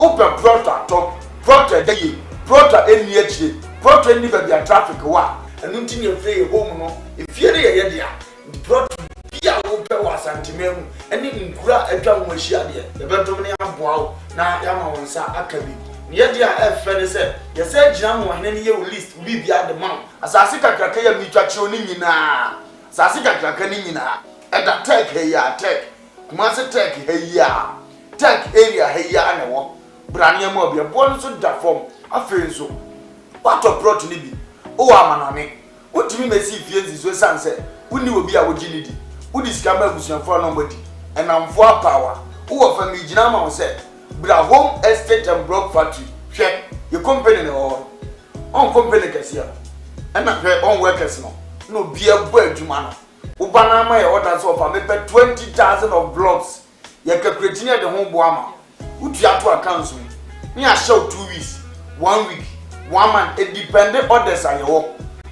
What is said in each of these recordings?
open prota top prota day prota any echi prota any baby traffic wa and until you play home no if you hear dia prota bia open was antimem and in kura edwa mo hia de e betom ne aboa na ya ma wonsa akabi ye dia e fere se ye se gina mo hene ne ye list bi bia de man asase kakraka ya mi twa kire ni nyina asase kakraka ni nyina e da tech ya tech kuma se tech ya tech area ya na wo brania mo bia bo so da form afen so what of brought ni bi o amaname wotimi mesi fie nzizo sanse woni obi a wogini di wodi skamba abusuafo no mbodi enamfo power wo fa mi gina ma wo se bra home estate and block factory hwe your company no on company kasia na hwe on workers no bia bo adwuma no wo bana ma ye order so fa me 20,000 of blocks ye calculate ne de ho bo ama utu ato accounts me a show 2 weeks 1 week 1 month it depend orders aye wo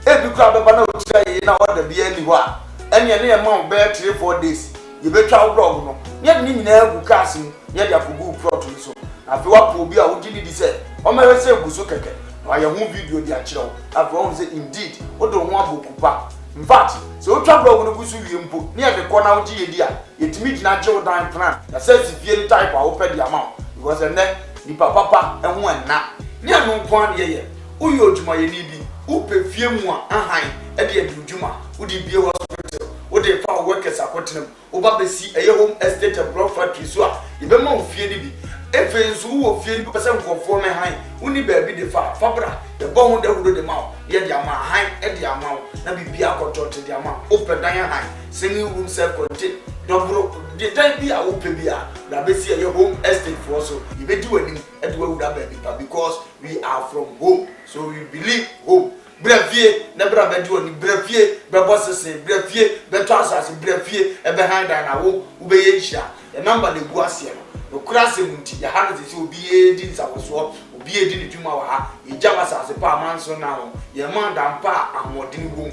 e bi kra be bana o tira ye na order bia ni ho a ene ne ma be 3-4 days ye be twa blog no ye ni nyina egu cars ni ye dia kugu plot so afi wa po bi a wo gidi di se o ma we se egu so keke na ye hu video di a kire wo afi wo say indeed wo do ho abokupa in fact so o twa blog no gusu wie mpo ne ye de ko na wo gi ye di a yetimi gina je wo dan plan na say si fie type a wo pe di amount because and then ni papa ehun na ne anu kwan de ye uyo odwuma ye ni bi wo pe fie mu a ahan e de adwuma wo di bie hospital wo de fa workers akotenam wo ba besi eye home estate and block factory so a ye be ma wo fie ni bi efe nso wo fie ni bi pese nkofo me han uni ba bi de fa fabra de bo ho de hudo de ma ye de ama han e de ama na bibi akotote de ama open dan han singing room self contain dobro de dan bi a wo pe bi a na besi eye home estate for so ye be di wani e de wo da ba bi because we are from home so we believe home brefie na bra be di oni brefie be bossese brefie be transas brefie e be hand na wo be ye hia the number de gu ase no kura se munti ya ha no se obi e di nsawoso obi e di ni dwuma wa ha e jama sase pa manso na ho ye man dan pa amodin wo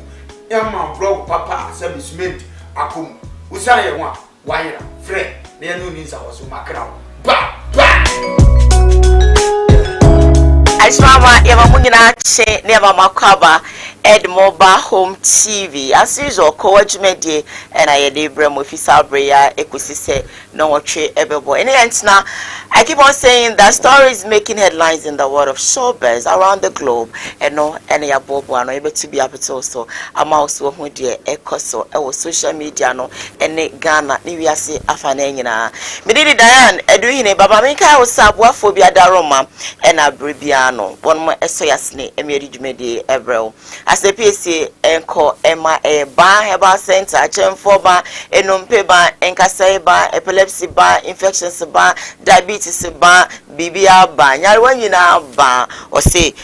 ya man blog papa se be cement akom usa ye ho a wayera fre na ye no ni nsawoso makra ba Aismama yamamunyina che ne makwaba Ed Mobile Home TV as usual Koowaa Jumedie and I de brem official breya ekusise no watche ebebo. Any now I keep on saying that stories making headlines in the world of showbiz around the globe and no any abobo no able to be able to so amouso hu de ekoso e social media no ene Ghana ni wiase afana nyina. Me di Diane edu hine baba menka wo saboafo bi adaroma and abribia no bonmo eso yasne emeri Jumedie ebrel as the PC enko ema ba heba center achemfo ba enompe ba enkasai ba epilepsy ba infections ba diabetes ba bibia ba nyarwa nyina ba o say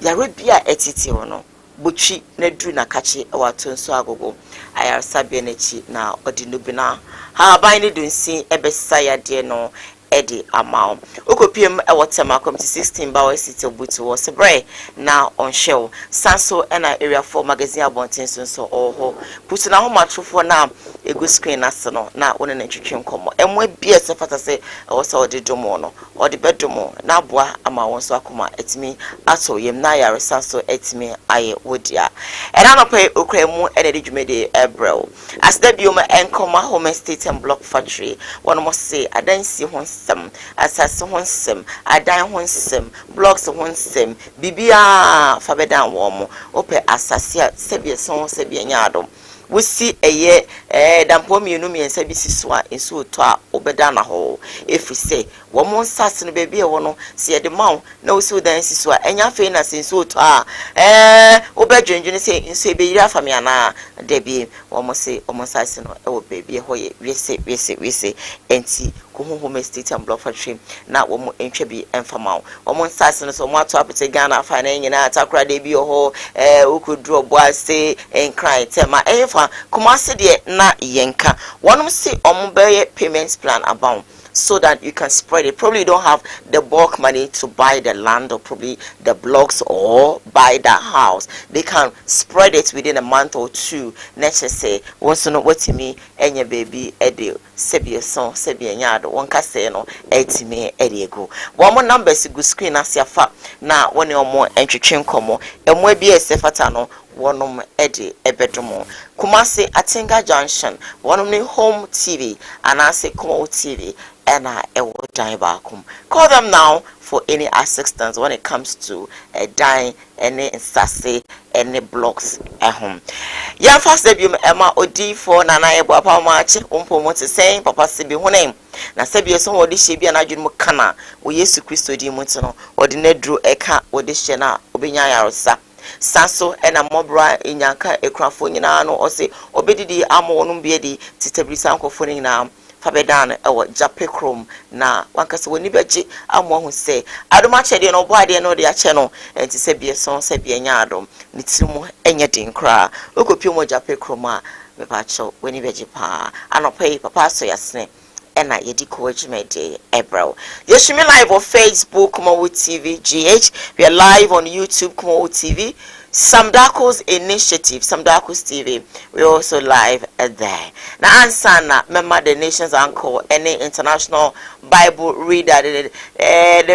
yare bia etiti wono butwi na dru na kache wato nso agogo ayarsa bia na chi na odinubina ha ba ni dunsi ebesa ya de no Eddie Amao. Okopiem e watema committee 16 bawa city obutu was bre na on show. Sanso ena area 4 magazine abontin so oho. Putu na ho matrofo na egu screen asono na wona na twetwe nkomo. Emwe bia se fata se wo se odi domo no. Odi bedomo na boa ama won so akoma etimi aso yem na yare sanso etimi aye wodia. Era no pe okramu ena de dwumede ebrel. As the bioma enkoma home estate and block factory. One must say adansi ho asase honsem adan honsem blocks honsem bibia fabedan wo mo ope asase sebie son sebie nyaadom wusi eye dampo mienu miensa bi siswa enso to a obeda na ho efise wo mo nsase no bebi e wo no se de maw na wusi odan siswa enya fe na senso to a obedwendwene se enso ebeyira afame ana debi wo mo se o mo nsase no e wo bebi e ho ye wese enti ko home estate and block factory na wo mo entwa bi enfama wo mo nsase no so mo ato apete Ghana afa na nyina atakra debi ho ukudro boase enkran tema efa Kumasi de na yenka wonum si omubeye payments plan abound so that you can spread it. Probably you don't have the bulk money to buy the land or probably the blocks or buy the house. They can spread it within a month or two. Let's just say once you know what to me and your baby edio sebi son sebi nyado one ka say no etime ediego. One more numbers go screen as ya fa na one or more entwetwe nkomo emo bi esefata no wonum edi ebedomo Kumasi Atinga Junction wonum home TV and I say Koowaa TV and I will die back home. Call them now for any assistance when it comes to dying any instassy any blocks at home. Yeah, first debut Emma Odi for Nana Ebo Apamachi umpo saying Papa Sibi name. Na sebi so wodi shebi anadwun mu kana wo Yesu Kristo di mu tino wodi nedru eka wodi hye obenya yarosa saso ena mobra inyanka ekrafo nyina no ose obedidi amo wonum biedi titebrisa nkofo nyina fabedan ewo japekrom na wankase woni beji amo hu se adoma chede no bo ade no de ache no enti sebi so sebi enya adom nitimu enye din kra okopio mo japekrom a me pa cho woni beji pa anopai papa so yasne ena yedi Koowaa Ebro. Yes, we live on Facebook, Koowaa TV GH. We are live on YouTube, Koowaa TV. Samdako's initiative, Samdako's TV. We also live there. Now, Ansana, member the nation's uncle, any international Bible reader, the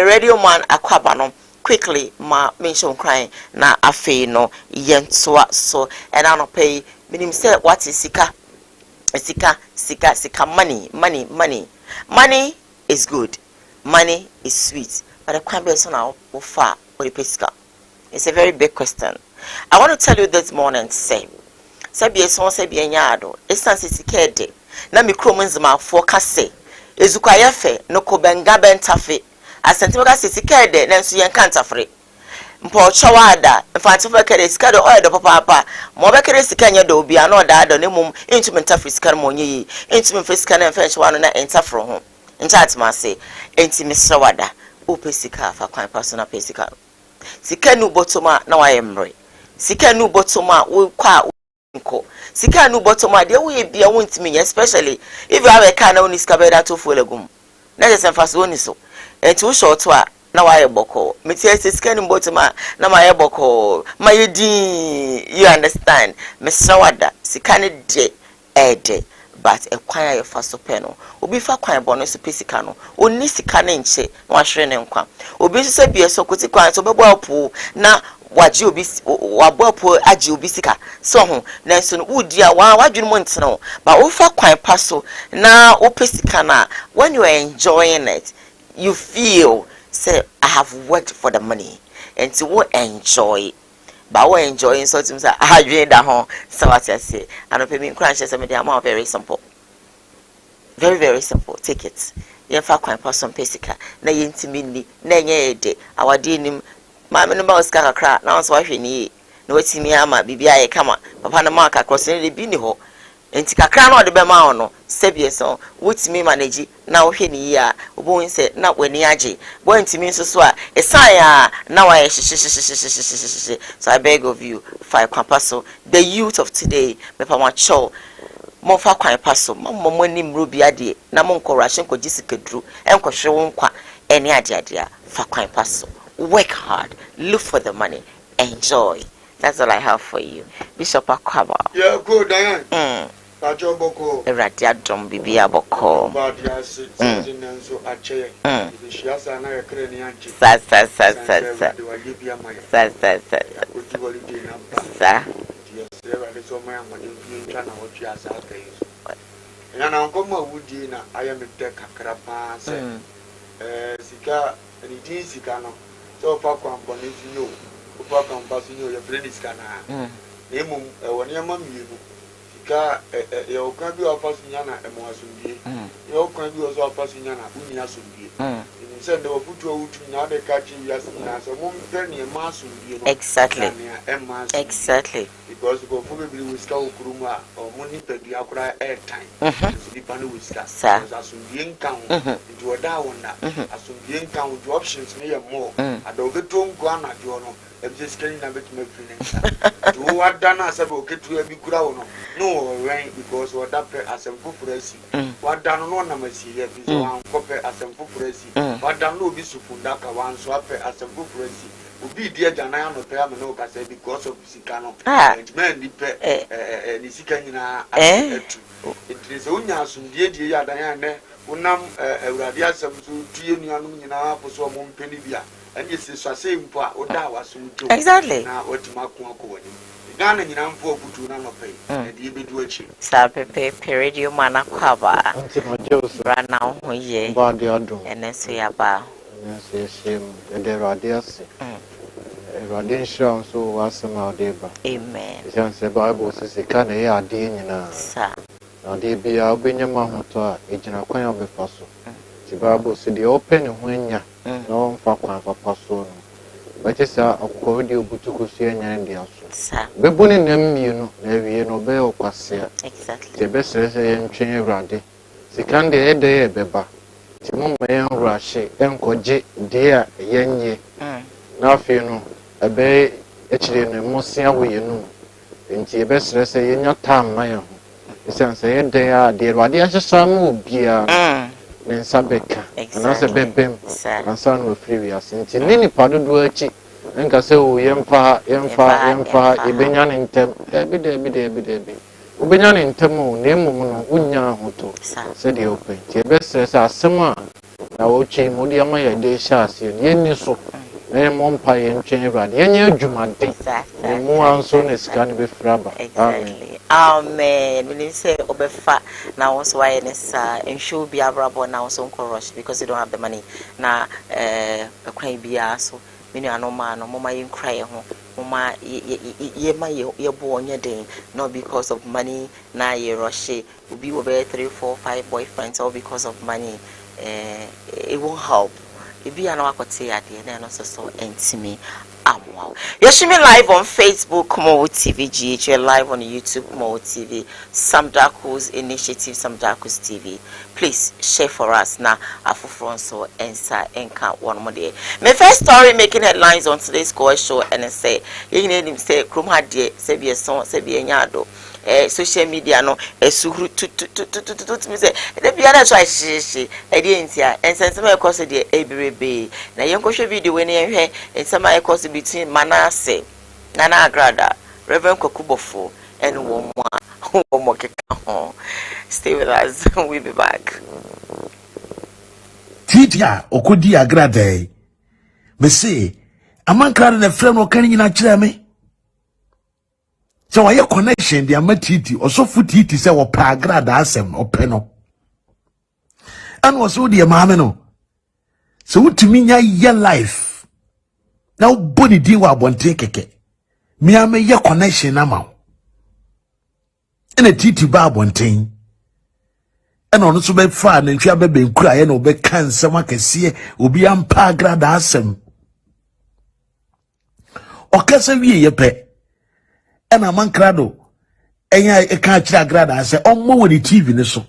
radio man Akwabano. Quickly, ma mention crying na afe no yentwa so and I don't pay. Meaning say what is sika. Sika, money is good, money is sweet, but the question now how far or the pesca. It's a very big question. I want to tell you this morning, say be a son, say be a yado, it's not sikede. Na mi cromens ma forecast ezukayefe no kobenga bentafe. As Santiago sikede, then so yan can't afraid. Mpo chawada mfati fekere sika do oil do papa mo bekere sika nya do bia na oda do ne mum intumi ntafri sika mo nyi intumi fesika na mfa chwa no na entafro ho nchat ma se intimi srawada ope sika fa kwan personal pesika sika nu botoma na wa yemre sika nu botoma wo kwa nko sika nu botoma de wo ye bia wo ntimi especially if you have a car na oni sika be da to fuelegum na je semfa so oni so enti wo short a na wa yeboko metiese scan mbotoma na ma yeboko mayedi you understand mesawada sikane de ede but ekwan ya fa so pe no obi fa kwan bo no so pesika no oni sikane nche wa hwere ne nkwa obi so bie so koti kwan so bebo apo na waji obi wabo apo aji obi sika so ho na so no udi a wa wadwene mo ntene ba wo fa kwan paso na wo pesika na when you are enjoying it you feel say I have worked for the money and to what enjoy but what enjoying so to say I dream that home so what I say and if me crunch some of them are very simple, very simple. Take it you fa kwan person pesika na yintimi na nye ede awade nim ma me no ba oska kakra na so ahwe ni na watimi ama bibia ye kama papa na ma kakro se ne bi ni ho enti kakra na ode be ma ono sebie so wutimi manage na wo hwe ni ya obo nse na wani age bo ntimi nso so a esan ya na wa ye so I beg of you five kwampaso the youth of today me pa ma cho mo fa kwampaso mo nim robi ade na mo nkorashe nkoji sikedru enkohwe wo nkwa eni ade fa kwampaso work hard look for the money enjoy. That's all I have for you. Bishop Akwaba. Yeah, good, Diane. Pacho boko. Eratia drum bibia boko. Badia sitting and so ache. She has another cranium. Sa. And I'm come with you. I am a deck crapa. Sika and it is Sikano. So far, come on, you know. Come passing your friend is Cana. Name when your mum you. You can be a person and more soon. You can be also a person and a soon. Instead of put you to another catching yes, a woman penny a mass soon. Exactly. Because probably we scout Kuruma or money that you acquire airtime. Depending with Scar, as soon being count into a down, as soon being count to options near more. I don't get to go on at your I'm just getting a bit of friends. To what done as I will get to a big crowd. No, rain because what that as a good for us. what done no namasi if is one copy as a fupresi, what done no be supundaka one swap as a fupresi. Ubi dear Janaya no pay no case because of Sicano, and men be the Sicana. It is only as soon dear Diana, unam radia some to Union for some penibia, and this is the same part or that was soon too. Exactly. Now what to mark one. Ghana in Ampo Putuna no pay, and you be doing it. Sape period mana kwaba. Right now, ye, and then say about. Yes, and the radius. Radiation so was some deba. Amen. The Bible says it can't hear Dina. Sir. Now they be our Benjamin to a coin of a fossil. The Bible said the open when ya no for person. But it's a cordial butukusian and the also. Sir. Be born in them, you know, every no bell quasia. Exactly. The best and chain radi. The candy a day beba. The moment rush and coje dear yenye. Now, you know. A bay actually in the Mosia way, and the best say in your time, my own. The sense they are dear, what the other son beer, then Sabeka, and as a bebem, and son will free us. And in any part of the world, and can say, oh, yampa, Ibenian in tem, every day. Ubenian in Temo, Nemo, Unya Hoto, said the open. The best says, are someone. Now, Ochi, Modiama, de Chas, Yen so. Mompire and chain rad. Any Jumante. And more soon as can be frabba. Exactly. Amen. When you say Obefa, now also why and show be a rubber now so rush because you don't have the money. Now, a cry be so. Many are no man, no mama in cry home. Mama, you're born your day, not because of money. Now you rush it. Will be over 3, 4, 5 boyfriends, all because of money. It won't help. If you are not going to say at the end, also so me. Wow. You're streaming live on Facebook, Koowaa TV, GH, live on YouTube, Koowaa TV, Sam Darko's Initiative, Sam Darko's TV. Please share for us now. Afufronso and count one more day. My first story making headlines on today's Koowaa Show, and I say, you need him say, Krumhadie, Sebi a song, Sebi a nyado. Social media no suhuru to me say the piano try she e dey ntia and sense my cause dey ebirebe na yenko hwe video we ne hwe and some my cause between Manase Nana Agrada Reverend Kokubofo and one more. Stay with us. We'll be back. Titia okodi Agrada me say amankra na frem no kan nyina kire me. So why connection the amatiti or so futiti say or Agrada asem or peno. And was all the mameno. So to me your life. Now body di wa bonte keke. Me ame your connection amount. And a titi ba bonte. And on so be fan and shall be cry and obey cancer makesi obi ampa Agrada asem. O kasa wie ye pe. And a man crado, and I can't Agrada. I say, oh, more with the TV, so.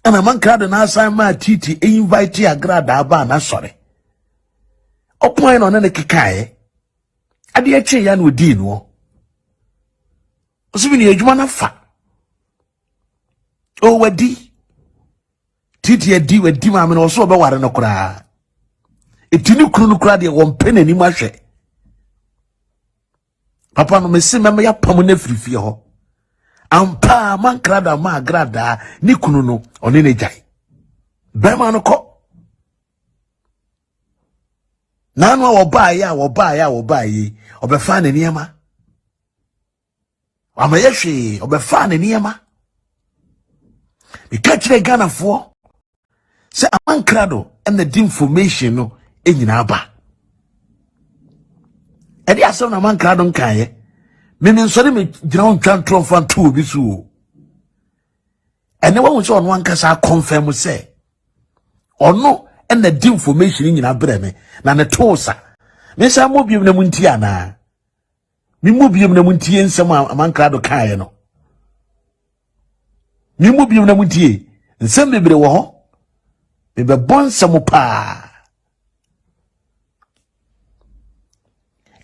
And a man crado, and I say, my titi, invite Agrada, Abana, sorry. O point on any kikae. I dear Chayan with Dino. So, when you want fa. Oh, what D? Titi, a D with Dimam and also about what no cry. It didn't crowd one penny in my share. Papa no me se me ya pamone frifie ho ampa man krada ma Agrada ni kunu no one ne jai be ma no ko na no wo ba ya obefa ne niema amaye hwe obefa ne niema e ka kire Ghana fo se aman krado and the information no enyina ba edi aso na man krado nkaye me nsori me gina on twan tron to obi so ene wo so on wan kasa confirm say ono and the information nyina brɛ me na ne tosa me sa mobiem na munti ana me mobiem na munti ensem man krado kaye no me mobiem na munti nsem bebre wo ho me be bonsam pa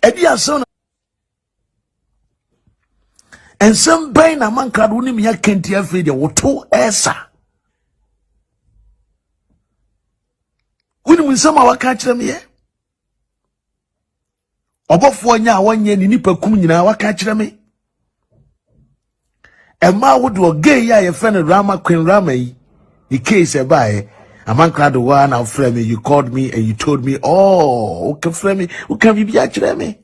edi aso and some pain a man crowd wouldn't me can't hear video or two essa. Wouldn't we somehow catch them here? Above 1 year, 1 year, Nipa Kumina, what catch them? And ma would do a gay ya friend Rama Queen Rame. The case a by a man cried the one out frame me. You called me and you told me, oh, who can frame me? Who can be actually me?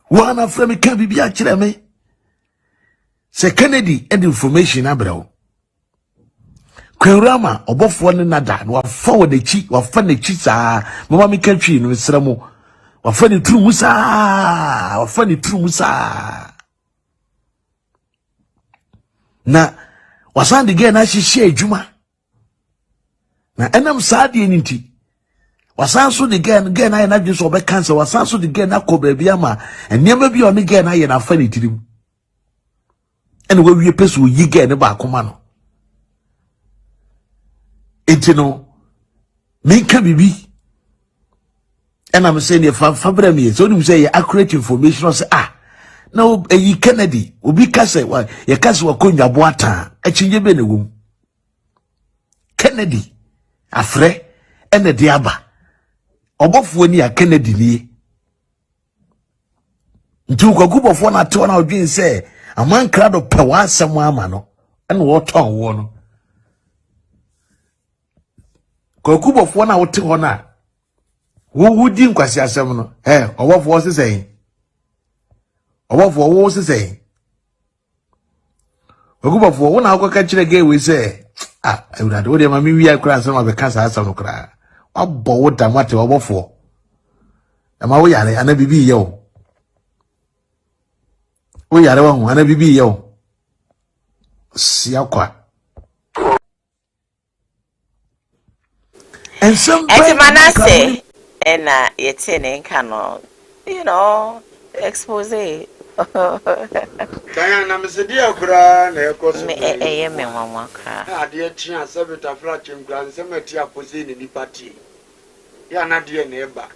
One out frame me can be actually me. Say Kennedy and information abro. Queen Rama above one another, no forward the cheek, or funny cheats are Mamma country in Seramo, or funny true musa, or funny true musa. Na wasan de ge na hihye adwuma na enam saade eniti wasan so de ge na na dwe so be cancer wasan so de ge na ko baabi ama enema bi on ge na ye na fa ne tirim ene we wie peso yi ge ne ba akoma no etino minka bibi enam say ne fa bra mi so nim say accurate information say no, Kennedy, Ubi Kase, your castle wa konya boata, a chinje benewum. Kennedy, a fre, and a diaba. Obof when ya Kennedy ni. Took a group of 1 or 2 hours being say, a man crowd of power somewhere mano, and water on one. A group of 1 or 2 hour. Who would you quasi seven? Eh, or what was he saying? What was he saying? A group of 1 hour catch again, we say, I would have told him, I mean, we are crying some of the cancer has some cry. What boat and what over for? Am I way and a baby yo? We are the one, and a baby yo. See how quiet. And some Manasseh, and it's in cano, you know, expose. Diana, Miss Dear Cra, me one cry. Dear Chia, Sabita Flatching Grand Cemetery, Posin in the party. Yana dear neighbor.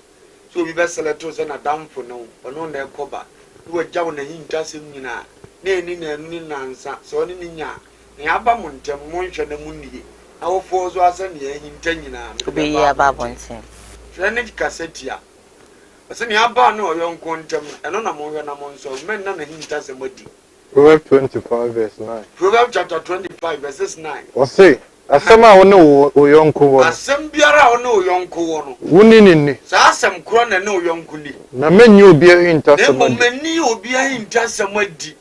So we best let us and a down for no, or no their cover. You were down a hint just in Nina, Nina, Nina, so in Nina, Niabamunta, Moncha, the Mundi. Our fours was in here in Tenina, to be about one thing. French Cassetia. As any abano young quantum, and on a more so men none hint as a muddy. Proverbs 25 verse 9. Proverbs chapter 25 verses 9. Or say, as some I know, O young Koowaa. As some biara no young Koowaa. Woonin, Some crown and no young Kuni. na menu be in Then many will be in just a muddy.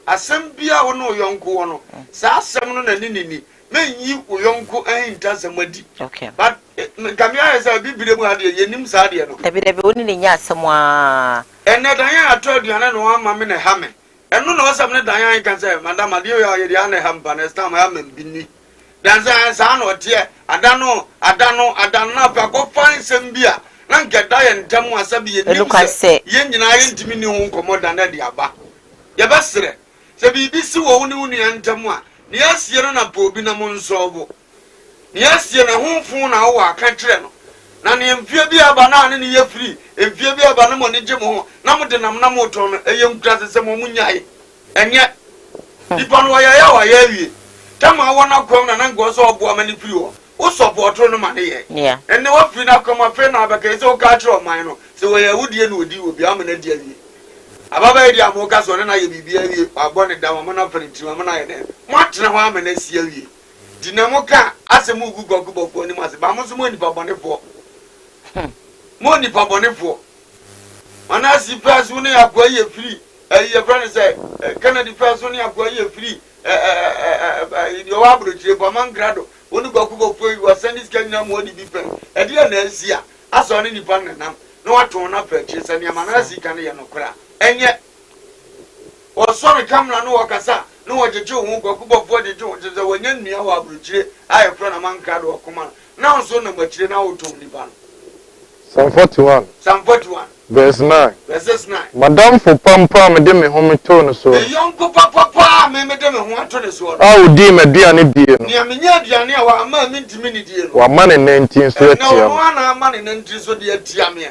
As some biara no young Koowaa. Some no nini. Men you young Ko ain't just a muddy. Okay. But Camilla is a bit below the Yenim Sadiano. The only in someone. And Diana told you, I don't know one mamma in a hammer. And no, no, some Diana can say, Madame Adia, Diana Hampan, as time I haven't been. Then I son or tear, I don't know, I don't know, I go find some beer. None get die and tell me Sabi, and look, I say, Yen and I ain't to me no more than the Abba. Yabastre, Sabi, this only and Tamwa. Yes, you're not a pobina monsobo. Yes, you're a home phone hour, can't train. None if you be a banana in your free, if you be a banana on the Jimo, Namadan Namoton, a young class is a momunai. And yet, Dipon Waya, I Tama wana come and go so woman if you support on the money. Yeah. And the one finna come a friend of a case of culture of mine. So I would deal with you, be a minute. Ababa dia moka so na ye bibia wie abone da mo na frenti mo na ye ne mo atena ho amene sia wie dinamoka asemu gugogubo ni mase ba mo so mo ni babonefo mo ni babonefo mana si pass wo ne akwa ye free ye friend say Canada pass wo ne akwa ye free yo abro chire bo man grado woni gugogubo wa send this Kenya mo ni bi pen e dia na asia aso ne ni pan nam no wato na pa chire sane mana si kan ye no kra enye o sorry camera no wakasa no wajeje wo kwakubo fo de je wanya nnua wa abruchire aye kro na manka do okoma na nso na machire na woto nipa no Psalm 41 verse 9. Verses 9. Madam for pampa me de me home tone so. E yonko papa me de me ho atone so. Ah odi me duane die no. Ni amenya duane a wa ma me ntimi ni die no. Wa ma ne 19 so atia. Na wa na ma ne 19 so de atia me.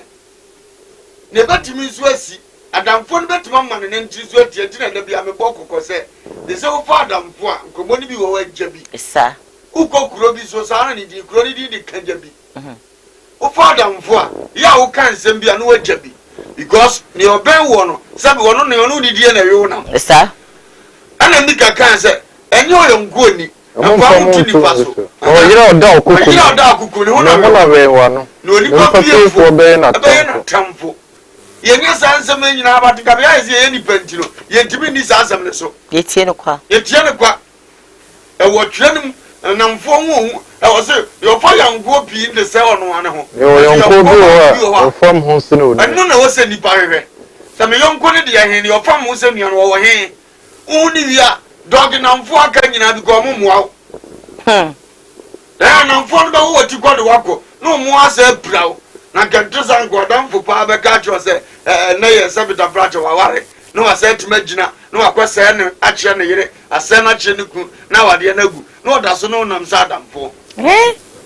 Ne batimi so asi adamfo no betima man ne ntiri so ati na bia me bokoko se de se wo fa adamfo a nkomo ni bi wo wagya bi sa uko kuro bi so sa na ni di kuro ni di kanja bi wo fa adamfo a ya wo kan sem bia no wagya bi because ni oben wo no sabi wo no ne ono di die na yewo na sa ana mi ka kan se enye oyongo ni afa mutu ni paso o yira oda okuku yira oda okuku ni hono na we wa no no ni pa bi fo be na tamfo yenye sansem nyina abatika be ya ye ni pantino yentimi ni sansem ne so yetie ne kwa e wo twanem namfo ho e wo se yo fa yango pi de se ono ane ho yo yango bi o fam ho se no anu na wo se nipa hwehwe se me yango ne de ya hen yo fam ho se nua no wo hen uni wia dog namfo aka nyina bi ko mo moa namfo no ba wo ti ko de wako no mo asa prawo na kantresa ngodam fo pa be ka cho se na ye se bita fracho waware no asa timagina no akwese ne ache ne yire asa na ache ne ku na wade na gu no da so no nam sa adamfo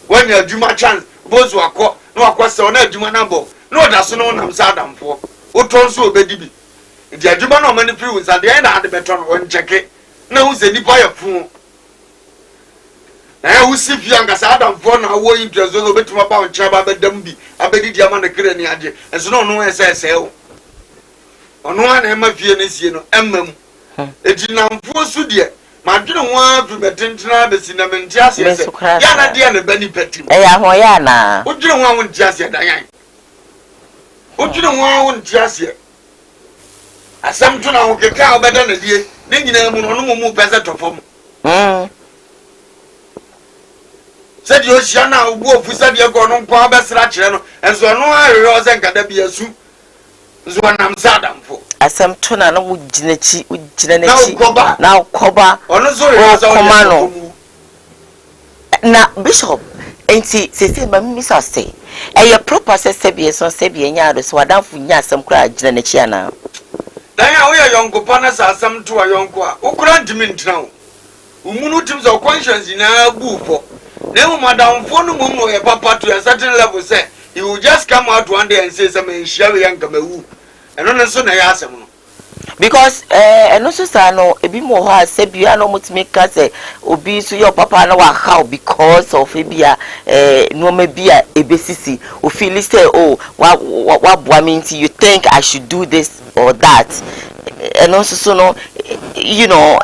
when you adwuma chance bozu akọ no akwese na adwuma na bo no da so no nam sa adamfo o ton so obedi bi di adwuma no mani free with ade na ade beto no on cheke na hu se nipa ya fu na hu si fi anga sa adamfo na wo interest zo betuma ba on chaba bedam bi abedi di ama na kire ni ade enso no no ese o ono ana ma fie na sie no emmam ejinamfo su de ma dwene ho afi metentena besi na menti ase ese ya na de na bani patim ya ho ya na o dwene ho awon ti ase dan yan o dwene ho awon ti ase asam to na ho keka obeda na die ne nyina mu no no mu pese tofom said you shall now go for said you're going to go besra cheno and so no I rose and kada be asu Zwanam Sadam for asem to na no wuginachi now koba ono so komano na bishop enti se ma misa say e proper se be so se be nya do so wadamfo nya asem kura aginachi ana dan ya wo ya yonko pana sa asem to ayonko a ukura ntimi ntina wo umunu tim so conscience na bu fo na mu madam fo no mu ye papa to a certain level say he will just come out one day and say some share yan kamawu eno no so na ya asem no because eno so sa no ebi mo ho asebia no mutimi ka say obi so your papa na wa how because of ebia no ma bia ebesisi o feel say oh wa boa me nti you think I should do this or that eno so no you know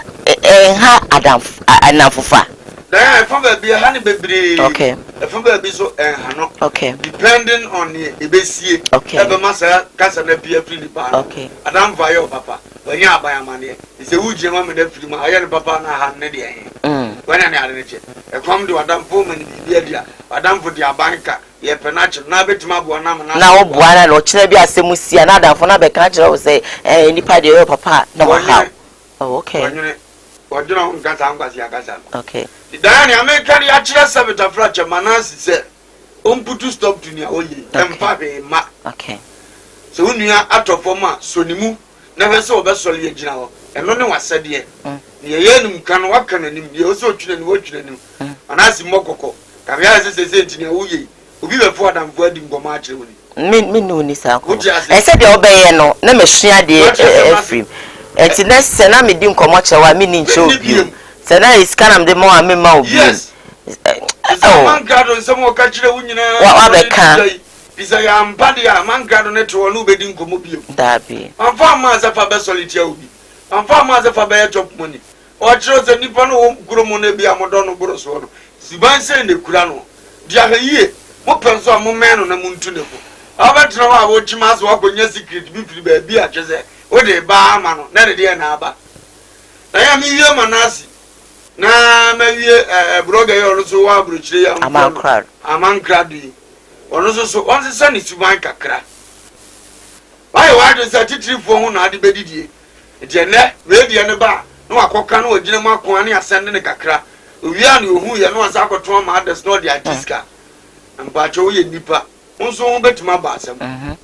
ha adam anamfofa then from be hani bebre okay from be so hano okay depending on the ebesie okay ebe masa kasa na pia free the pan okay adam va your papa when ya aban amane is a wuje ma me na free ma aye papa na ha ne de when na ade che e kom de adam fo mani bibia dia adam fo de abanka ye penachi na betima bo na na wo boana na o kina bi asemu sia na adam fo na be ka kire wo say nipa de your papa na wa how oh okay wajuna ngata ngwasi akasa okay Diane American ya chira sabita fracha manasi se omputu stop to nia oyi empabe ma okay so unia atofoma sonimu na be se obesole ye gina ho eno ne wasade ye ye num kan waka nanim ye o se otwina ni wotwina nim manasi mokoko kabia se ntinia oyi obi be fo adamfo adi ngoma a kire woni me no ni sa ko e se de obeye no na mesua de efrim enti na se na me di nkomo chewa me ni nche obi so now is kind of the more me ma obi yes so man grado nsomo ka kire wunyina wa be kan bisa ya mpade ya man grado ne to no bedi nkomo bi dabi amfa ma za fa be solitaire obi amfa ma za fa be chop money o kire ze nipa no wo guro mo na bi amodo no guro so no siban se ne kura no dia ha yie mo penso a mo men no na mo ntu ne ko abetra wa wo chima so akonya secret bi firi ba bi a twese o de ba ama no na de na aba na ya mi wie manasi na mawie broga yo so wa bruchire ya amankrad ono so on se ni suban kakra why do say titiri fo hu na ade bedidie de ne we de ne ba no akoka no ogine mu akon ne asende ne kakra owia ne ohu ye no asa akoto ma ades no de atiska ampa cho ye nipa nso hu betima ba asem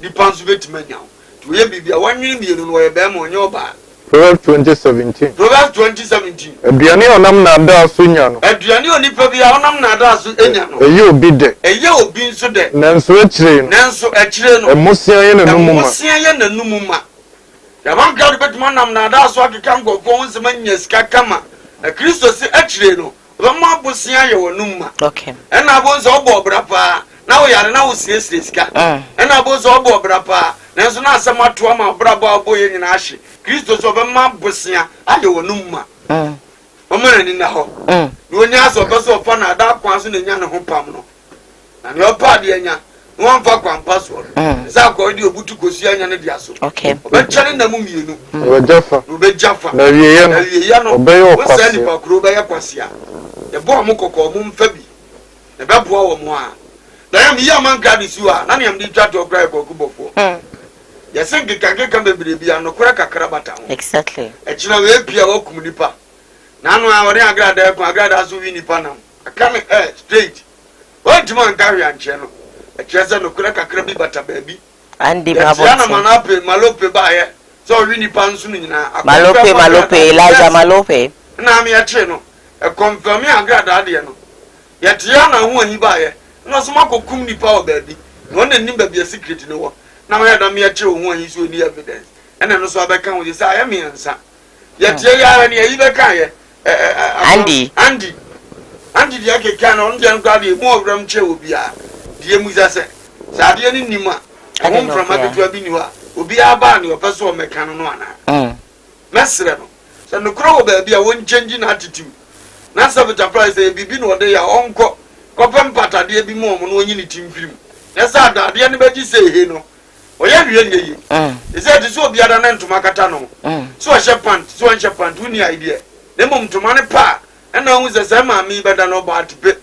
nipa nso betima nyawo to ye bibia wanwini mienu no ye be ma onye oba Proverbs 20:17. Aduane onam na ada so nya no. Aduane onipa bia onam na ada so enya no. Eye obi de. Eye obi nso de. Nanso akire no. Nanso akire no. Emosia ye na numuma. Emosia ye na numuma. ya man crowd bet man nam na da so akeka ngofo won se manya sika kama na Kristo se akire no ba ma bosia ye wonum ma okay na bo so obo obra pa na wo yare na wo siesie sika na bo so obo obra pa na so na asema to ma obra ba obo ye nyina ahye Kristo so ba ma bosia aye wonum ma omana ni na ho ni onya so ba so pa na da kwa so na nya ne ho pam no na ne opa de nya no fa kwa password za ko di obutu kosi anya ne dia so okay ba chane na mu mienu be jafa na wiye no obe yo kwase wo se ni pa kuro ba ya kwase a e bo mo kokko mo mfa bi e be boa wo mo a da yam yi aman ka di siwa na ne yam di twa to kra ko kubofo ya sen keka bebre bia no kora kakra bata ho exactly e china we pia wo kum nipa na no a wore agrada ko agrada so wi nipa na akame straight what man carry an che no e chese no kora kakra bi bata baby andi babo ya na manape malope ba ye so wi nipa nsu nyina malope Elijah malope na me ya che no e confirm agrada de no ya tia na ho ani ba ye no so makokum nipa o baby no na nim ba bia secret no wo na me da me ya che ho ani so ni evidence ena no so abeka ho say I am yansa ya tie ya na yi beka ye Andy dia ke kan on dia nkwa de mo obram che obi a die mu za se sa de ni nima ho from abetua bi ni wa obi aba ni opeso o meka no ana mesre no se no kro oba bi a won change na attitude na sabata price e bibi no de ya onko kopem patade bi mo no onyi ni timfirim na sa da de ne beji se he no oya hwie ne yi is it so obi ada na ntoma kata no so a shepherd uni idea dem ntoma ne pa na hu se ma mi beda no ba tipe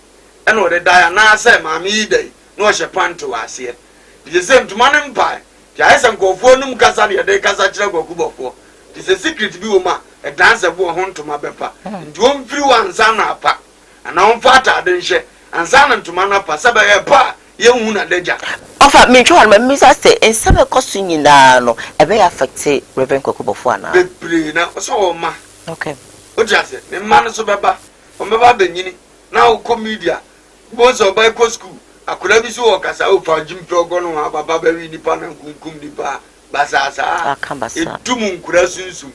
na o de da ya na se ma mi dai no o shepherd to ase bi se ntoma ne mpa ya ese nkofo num kasa ne de kasa kire gokubofo ti se secret bi wo ma e dance bo ho ntoma bepa ndi o mfiri wansa na apa ana on fata de nhye ansa na ntoma na pa sebe e pa ye hu na deja ofa me twa ma misa say ensebe koso nyina no e be affect Reverend Kokubofo ana be pray na so o ma okay o jase ne ma no so beba o meba benyini na o commedia bo so ba ko school akura bi so o kasa o fa jim progo no baba ba wi nipa na kunkum nipa basasa etum nkura sunsun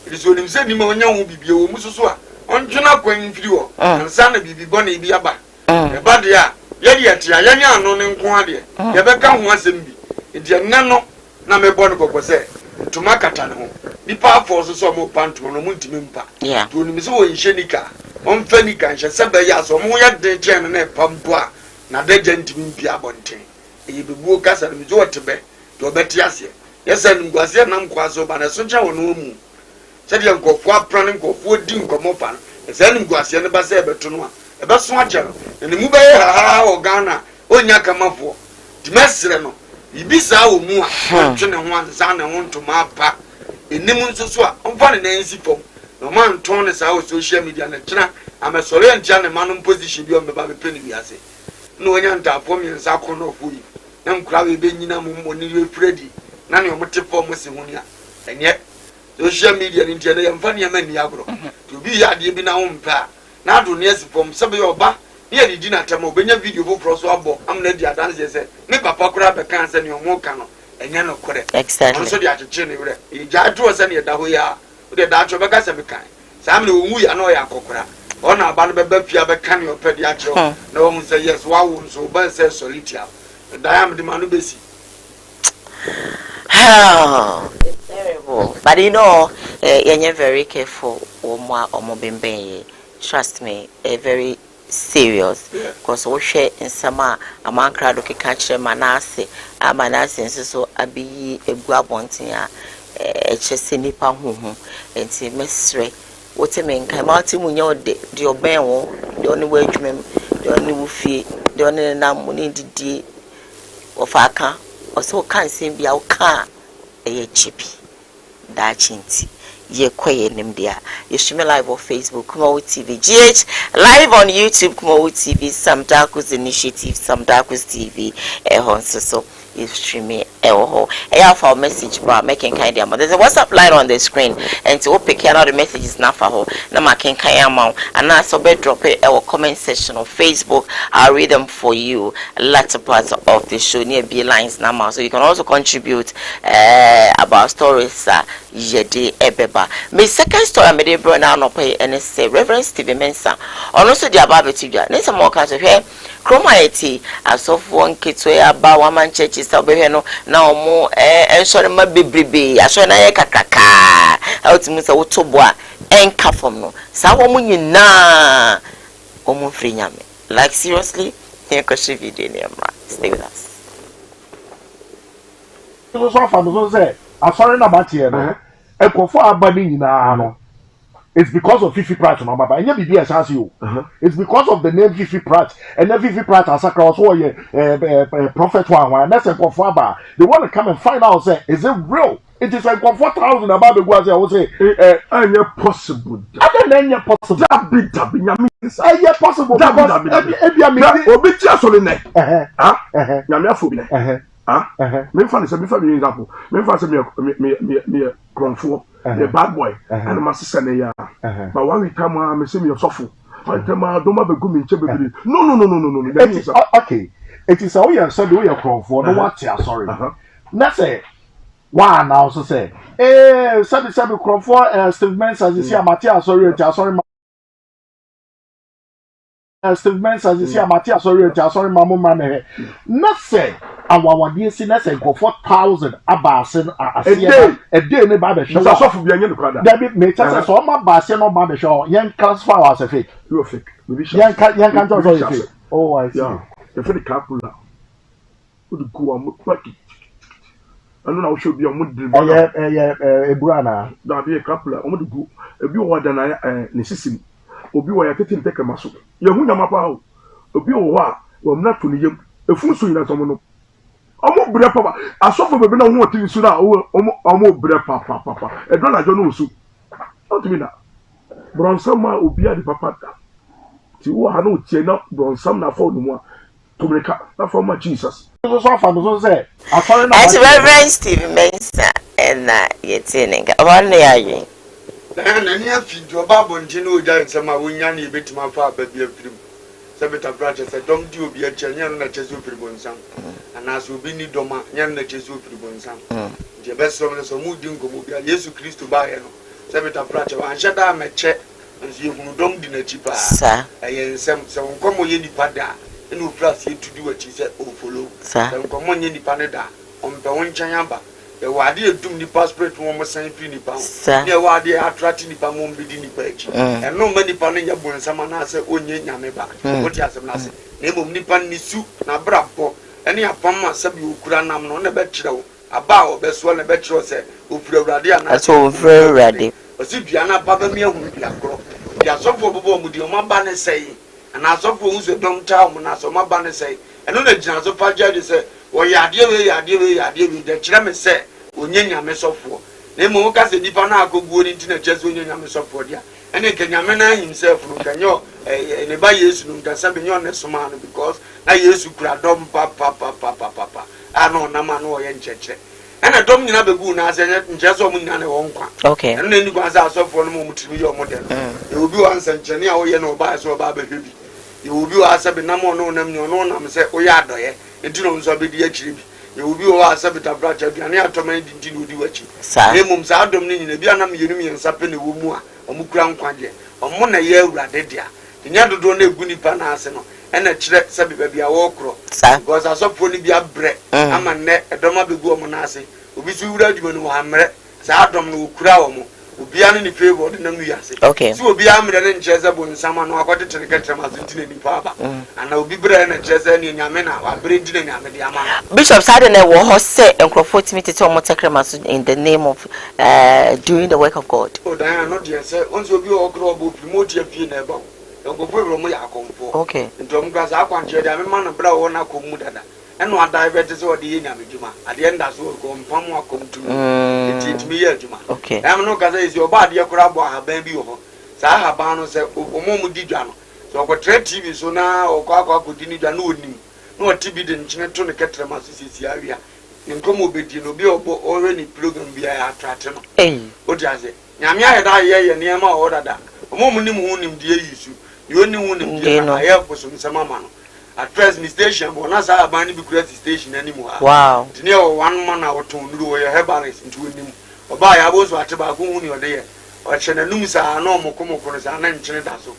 iriso nim se nim onya ho bibie wo mususu a ontwena kwan mfiri wo ansa na bibi bɔ na ebi aba e ba de a yedi atia yanya ano ne nko ade ye beka ho asem bi enti nna no na me bɔ no kokɔ sɛ ntoma kata ne ho nipa afɔ so mo panto no mo ntimi mpa to nim se wo nhye nika on fa nika nhye sɛ ba ya so mo yɛ de kye ne pampo a na de gye ntimi mpi abɔnten e bebuo kasa no zo tebe to beti ase yesa ngwase na nkwaso ba na so kya wo no mu sɛ de nkɔfo apran nkɔfo di nkɔmɔ fa no sɛ ne ngwase ne ba sɛ beto no a e be so akya no ne mu ba ye ha o Ghana onya kamafo di mesre no bibi saa wo mu a twene ho ansa na ho ntoma apa enim nso so a omfa ne nansi fom no man ton ne saa o social media na kyena amesore ntia ne manum position bi o me ba be peni bi ase no onya ntafo mi nsa ko no fo yi na nkura we be nyina mu mo ni we fredi na ne o mte fom se hu nia enye social media ni ntia na yamfa ne yama ni agro to bi ya de bi na ho mpa na do ne esi fom sebe yo ba ne ya di na tama obenya video fo pro so abo amna di adanse se ne papa kura be kan se ne o mo ka no enye no kore exactly so di acheche ne wure e ja to se ne da ho ya o de da cho be ka se be kan sa amna o wu ya na o ya kokora ona aba no be ba pia be kan yo pe di acho na o mu se yes wa wo so ba se solitaire da am di manu be si it's terrible but you know you're very careful omo trust me very serious because we share in sama amankra do keka kire manase nso so abiyi egu abonten a echese nipa huhu enti mesre wote menka mati munye de oben wo de oni wa adwumem de oni wo fie de oni na muni didi ofaka oso kan sin bia wo ka chipi da chinti ye kwaye nimdia you stream live on Facebook Koowaa TV GH live on YouTube Koowaa TV Samdakus initiative Samdakus TV so streaming for message bar making kind of there's a WhatsApp line on the screen and to pick out the messages now for na making kind amount and now so drop it our comment section on Facebook. I'll read them for you latter parts of the show near B lines now, so you can also contribute about stories yedi ebeba. My second story I made bro now no pay and say Reverend Stephen Mensah on also the above it nessa more kind of here Chromaity as of one kit way about one man churches no now more and sorry my baby I saw na kakaka out to Mr. Utobwa and from no sawa munyi na omu free nyame like seriously here question video stay with us. So far say I'm sorry about here no e ko for abadi nyina no. It's because of Fifi Pratt no baba enya bibi as you. It's because of the name Fifi Pratt and then Fifi Pratt as across prophet one that's a aba they want to come and find out say is it real. It is like 4,000 about the guys I would say anya possible anya possible dabi nyame anya possible ebia me obi ti asole nai nyame afo bi me fa me example me fa say me kronfo the bad boy and my sister na ya but one week time me say me sofo one time do ma begum nche bebiri no okay it is how you said we are kronfo no what ya sorry na say one now so say sabi kronfo Steve Mensah is here Matthias sorry Steve Mensah is here Matthias sorry mamu man na say awawade si na say go 4,000 abasen a day ne ba be show so for bi anya no da bi me tell so ma baase no ba be show yen classify as a fake you fake maybe yen can so fake oh I see the fake capula would go am paki anu na wo show bi am diri ba eburana da bi capula o mo go ebi wo da na ne sisim obi wo ya tetin teke maso ye hu nyama pa o obi wo a wo mna to ne yem efu so nyina somo no omo bre papa asofo bebe na hu otiri su na omo bre papa e do na jo no su otimi na bronsam ma obi adi papa da ti wo ha no tie na bronsam na fo no mu a tomreka na fo ma Jesus so fa no so say afore na Reverend Steve Mensah and yeteninga one ya na ni afi do babo nti no oja nsema wonya na ebetima fa ababia firim sebeta bracha se dom di obi a chanya na chezo firibonsam ana so obi ni doma nya na chezo firibonsam je beso me so mu di nkomo bia Yesu Kristo ba ye no sebeta bracha wa anshada meche nso yehunu dom di na chipa sa nsem se nkomo ye nipa da ene ofras ye tudi wachi se o follow se nkomo nye nipa ne da ompe won chanya ba e wade edum ni passport wo mo san fi nipa ne wade attract nipa mo mbidi nipa echi eno ma nipa no nya bonsama na se onye nyame ba woti asem na se na emom nipa ni su na brabo ene apam asabi okura nam no ne be kirewo aba o be so ne be kiro se ofura urade ana so ofura urade o si bia na baba mi ahu bia kro bia sofo bobo mu di o ma ba ne sei ana sofo hu se dom ta mu na so ma ba ne sei eno na gina so fa jade se o yade we de kire me se onye nyame sofo na emo ka se nipa na akoguo ni ntina chese onye nyame sofo dia ene ke nyame na himself no kanyo ne ba Yesu no nkasa be nyo ne soma no because na Yesu kura dom papa ano na ma no oye ncheche ene dom nyina begu na ase ncheche o mu nyina ne won kwa okay ene ni kwa sa sofo no mu timi yo mo de no e obi wan sanchene a oye na oba so oba ba hwebi e obi wa sabe na mo no nam nyo no nam se oye adoye entino nso be di akiri bi e obi wa sabe ta bracha duane atoma di ntino di wachi e mum sa adom ni nyina bia na me yenum yensa pe na wo mu a omukura nkwaje omo na ye awurade dia nya dodo na egu nipa na ase no ena kire sabe ba bia wo kro because asopro ni bia bre ama ne edoma begu omo na ase obi su wura adwuma no wa mre sa adom no okura omo obi anu ni favor de na mu yase okay so obi amre ne ncheze bo nsama no akote tere ma so ntine nipa aba ana obi bre na ncheze ni nyame na wa bre ntine nyame de ama Bishop Sade na wo ho se enkrofo timiti to omo tekrema so in the name of doing the work of God. Oh dan no de say onso obi okro obo promote afie na eba enkrofo ebro mo ya akomfo okay ntom gra sa akwanche de amema na bra wo na komu dada eno adivert so de ye nyame djuma ade enda so ko mpam akomtu it me ye djuma okay am no kaza isi oba ade kora bo ahaban bi ho sa ahaban no se omo mu di dwa no so ko tre TV so na okwa akwa ko di ni dwa no onim no TB the nchine to ne ketre maso sisi awia nkomo obedi no bi obo already program bi a attract no odi ase nyame ayeda ye niam a odada omom nim hu nim die yisu yo nim hu nim die na aye bosom sama no address ni station bo na sa aban bi kura station animu ha wow tini o one man na woton nuru o ye hebaris ntu nim oba ya bozo ateba ko hu ni ode ye o chene num sa na omokomoko no sa na nchene da so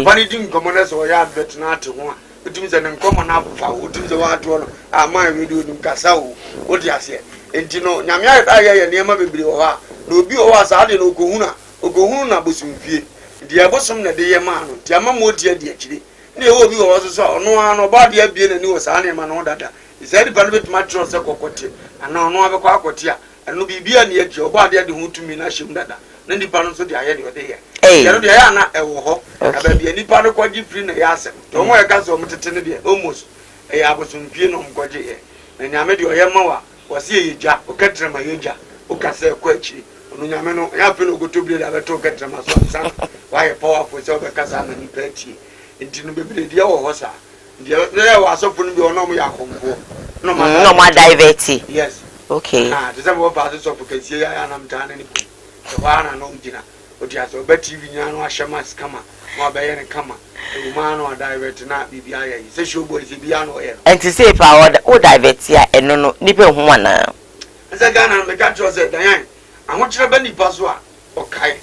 bani din komo so ya advert na ate ho a utim se nkomo na afa utim se wa ato no ama radio nim kasa o odi ase enti no nyame ayɛ niam bebre wo ha na obi o wa sa de no okohunu na bosumfie di abosom na de ye ma no ti ama mo odi adi akire na ewo obi wo so ono ano ba de abie na ni wo sa na ma no dada isɛ di pa no betuma tro se kokote ana ono abekɔ akote a ɛno bibia na yɛ oba de ade hu tumi na hyem dada na nipa no so de ayɛ de ode yɛ yɛno de ayɛ na ɛwɔ hɔ aba bia nipa no kɔgye free na yɛ asɛm to mo yɛ ka so mo tete ne de almost ɛyɛ abosomfie no mo kɔgye yɛ na nyame de ɔyɛ ma wa wɔse yɛ gya ɔkɛtrɛ ma yɛ gya ɔkasɛ kɔ akyi ono nyame no ya pe no gotobire da beto kɛtrɛ ma so san why powerful sɛ ɔbɛkasa na nipa akyi enti no bebire de wɔ hɔ sa de yɛ wɔ asɔfo no bi ɔno mo yɛ akompo no ma divert yes okay de sɛ mo pa so sɔfo kasie ya anam ta na ni pu ɛhɔ ana no gina odi aso ɔbɛ tv nya no ahyɛ mask kama ma ɔbɛyɛ ne kama ɛwuma no divert na bibia yɛ sɛ show boys bibia no ɔyɛ enti sɛ pa o divert a ɛno no nipa hu ana sɛ Ghana me ka tro sɛ dan ahokyere ba nipa so a ɔkae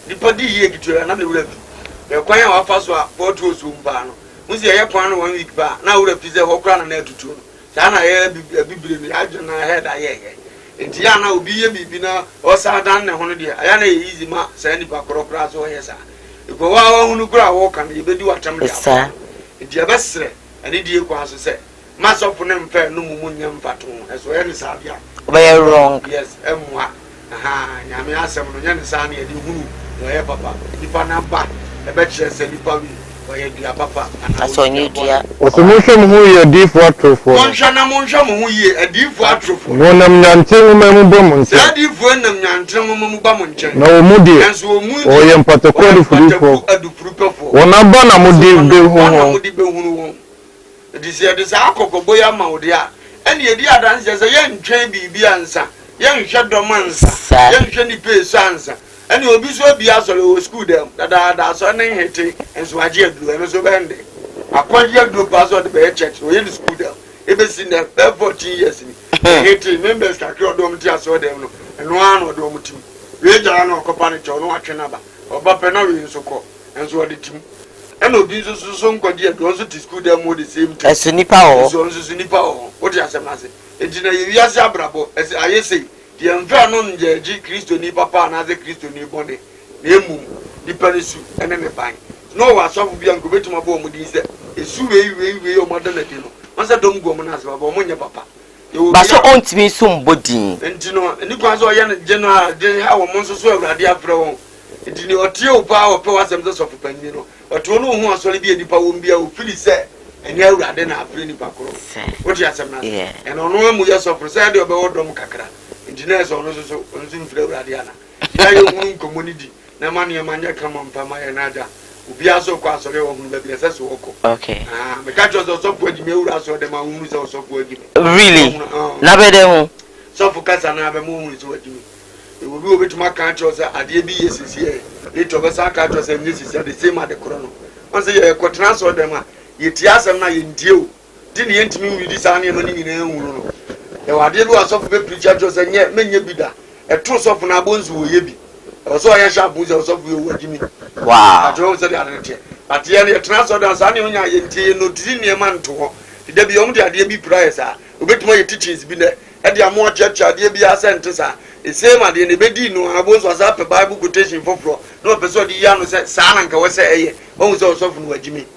nipa di yie kitua na me wura bi e kwan a wafa so a photo so mpa no musi yɛ kwan no 1 week ba na wura pizza hɔ kra na atutu no saa na yɛ bibire no yɛ na head ayɛ enti ya na obi yɛ bibi na ɔsa dan ne ho no de aya na yɛ easy ma saa nipa korokora so yɛ saa iko wa hunu kura wo kan yɛ bedi watam de afa enti ya bɛsrɛ ani die kwa so sɛ masɔfo ne mfa no mu nyam fato ɛso yɛ ne saa bia obey wrong yes emwa nyame asɛm no nya ne saa na yɛ de hunu na yɛ papa nipa na ba ebe kyerɛ sɛ nipa wi ɔyɛ dua papa aso nyi dua osumuhwe mu hu yɛ difo atrofo monhwɛ na monhwɛ mo hu yie adifo atrofo no nam nyante mu mu ba mu nkyɛn sɛ adifo nam nyante mu ba mu nkyɛn na wo mu de nanso wo mu ɔyɛ mpatakɔ adufurufo wɔn aba na mo de be hu ho wɔn de saa akɔkɔbɔ ya ma wo de a ɛne yɛdi adanse sɛ yɛntwɛn biribi ansa yɛnhwɛ dɔm ansa yɛnhwɛ nipa esu ansa ɛne obi so obi asɔre wɔ school dɛm dadaada asɔre ne nhete nso agye aduro ɛno so bɛnde akɔgye aduro pa so ɔde bɛyɛ church ɔyɛ ne school dɛm ebesi na 14 years ni nhete members kakra ɔdɔm ti asɔre dɛm no ɛno ano ɔdɔm tim wei gyara na ɔkɔpa ne kyɛw no watwe naba ɔba pɛ na wei nso kɔ ɛnso ɔde tim ɛna obi nso so nkɔgye aduro nso ti school dɛm mo the same time ɛso nipa wɔ nso nipa wɔ ɔde asɛm ase enti na yɛ wiase abrabɔ ɛsɛ ayɛ sei deɛ mfa no ngyeji kristo ni papa na ze kristo ni bɔne na emu nipa ne su ɛne ne ban no wa asɔfo bia nko betuma bɔ ɔmo din sɛ esu wei ɔmo ada na di no ɔsɛ dɔm gu ɔmo na asɛ baba ɔmo nyɛ papa ba so ontimi so mbodin enti no ni kwan so ɔyɛ no general de ha wɔn nso so awurade afrɛ wɔn enti ni ɔtie o pa ɔpɛ wasɛm sɛ sɔfo panyin no ɔto no ho asɔre bi nipa wɔn bia ofiri sɛ ɛne awurade na afrɛ nipa koro wɔte asɛm na ɛna ɔno amu yɛ sɔfo sɛ de ɔbɛwɔ dɔm kakra engineers ono so mfira urade ana ya ye hunu community na ma ne ma nya kama mpama ye na aja obi aso kwa asore wo hunu ba bi ese so woko okay me ka jo so fu agi me wura so de ma hunu so so fu agi really na be dem so fu kasa na be mo hunu so agi me obi obetuma ka cho say ade bi yesisi e to be sa ka cho say nyesisi the same ade kro no on say ye kwotena so dem a ye ti asem na ye ndie o di ne yentimi widi sa na ma ni nyina ehunu no e wade lu asofo be preacher jo se nye menye bida e to sofo na bonzu wo ye bi e so ya sha bonzu sofo ye wo agimi wow ajo se de ade ate ye ne tena so dan sa ne onya ye ntie no tiri ne ma nto ho de bi om de ade bi price a obetuma ye teachings bi ne e de amo church ade bi asente sa e se ma de ne be di no abonzu asa pe bible quotation foforo no person de ya no se sa na nka wo se eye ohun se sofo no agimi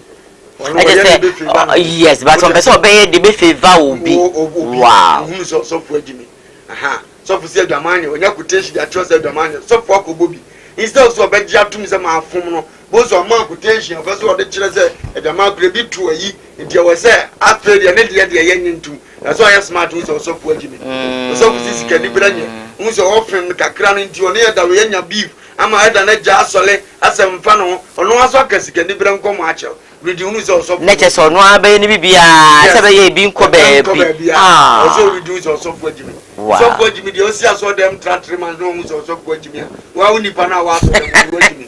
yes, but on person obey the be favor will be wow. So for Jimmy. Aha. So for say Damani, when you could take the trust of Damani, so for Bobby. Instead of beg you to me some form, both of my quotation, first of all, the children say, and the mark will be to a ye, and there was say, after the end of the yen too. That's why I smart who's also for Jimmy. So this can be brand who's offering the crack into near the Riena beef. I'm a head and a jar sole as a fan or no as I can be brand come match. reading who is also Natures or no abe ni bibia sabe bi nko baby also reduce also for Jimmy so for Jimmy the osia so them treatment no who also for Jimmy wa uni pa na wa so Jimmy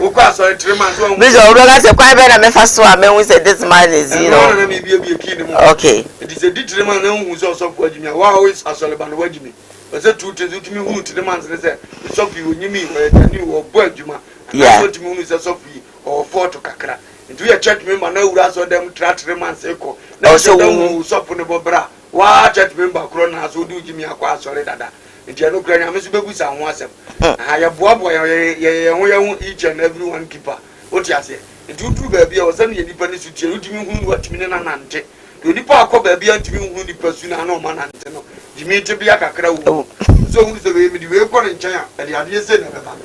ukwa so treatment so me so brother say kwai be na me fa so a me who say this man is you know na me bi okay it is a treatment no who also for Jimmy wa always asole ban wa Jimmy o say two things to me who treatment say so fi onyimi we tani wo bo adwuma yeah so to me who say so fi or four to kakra into your church member na wura so dem treatment say ko na so dem so for ne bobra wa church member kro na so do Jimmy akwa asole dada nti no kra nya me so begusa ho asem ya boabo ye ho each and everyone keeper what you say nti utu ba bia o se ne nipa ne sutie utimi hu watimi ne nanante to nipa akọ ba bia ntimi hu nipa su na no manante no Jimmy te bia kakra wo so hu se we me di we ko ne nchen a de ade se na beba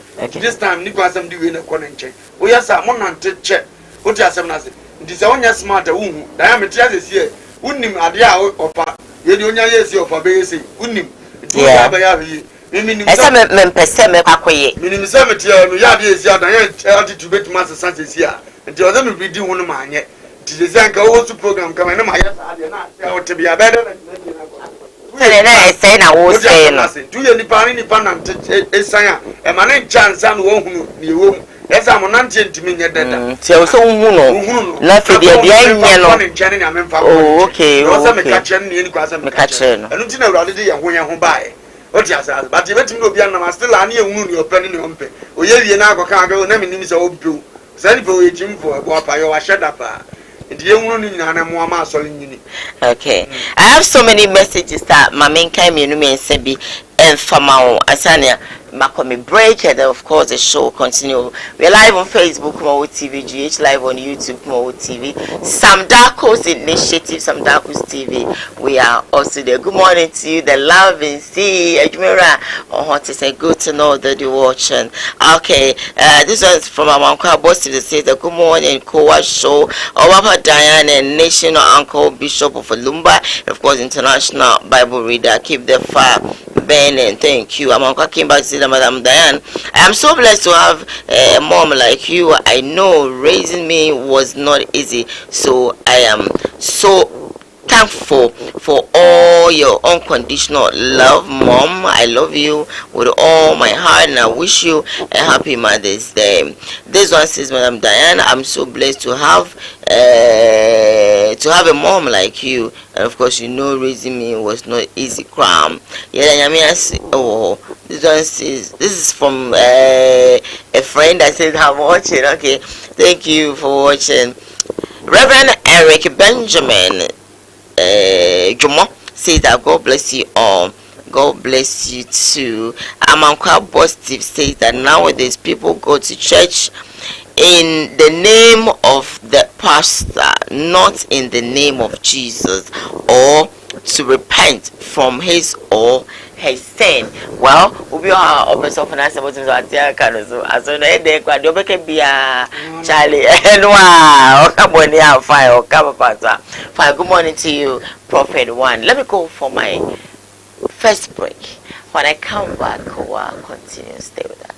this time nipa asem di we na ko ne nchen o ya sa mo nante che what you asem na se nti se onya smart a hu da ya me tia se sie unnim ade a opa ye di onya ye se opa be ye se unnim yeah ba ya bi mimi esa me mpese me kwakoye mimi se me tia no ya de esi ada ye attitude betima se sanse si a nti o ze me read hu no ma anye nti ze zanka wo su program kama na ma ya sa ade na se o te bia be de na na ese na wo say no tu ye ni pa na esan a e ma ne chance an wo hunu ni ewo esa mo na ntie ntimi nye deda ti o so hu no na fe dia dia nye no oh okay o se me ka chen ni kwa se me ka chen enu ti na urade de ye ho bae o ti asa but e betimi obi an na still an ye hunu ni opani ni ompe o ye wie na akoka aga na me nimi se obi se ni pe o ye chimfo e bo apa yo wa sheda pa. Okay. I have so many messages that my main came in and said be and Famao Asania Makomi break and then of course the show continue. We're live on Facebook, Koowaa TV, GH live on YouTube, Koowaa TV, Sam Darko's initiative, Sam Darko's TV. We are also there. Good morning to you, the love and see Ajmira on what to say. Good to know that you're watching. Okay, this one's from our uncle boss to say the good morning Koowaa Show. Our Diane and National Uncle Bishop of Lumba, of course, international Bible reader. Keep the fire burning. Thank you. I'm Uncle came back to see Madam Diane. I am so blessed to have a mom like you. I know raising me was not easy, so I am so thankful for all your unconditional love, Mom. I love you with all my heart, and I wish you a happy Mother's Day. This one says, Madam Diane, I'm so blessed to have a mom like you, and of course, you know, raising me was not easy. Cram. Yeah, oh, this one says, this is from a friend that says I'm watching. Okay, thank you for watching. Reverend Eric Benjamin Jumo says that God bless you all. God bless you too. Amanka Positive says that nowadays people go to church in the name of the pastor, not in the name of Jesus, or to repent from his or her sin. Well, we are always often asked about so as on a day, Charlie, and wow, come on here, fire, come fire. Good morning to you, Prophet One. Let me go for my first break. When I come back, Koowaa continue. Stay with us.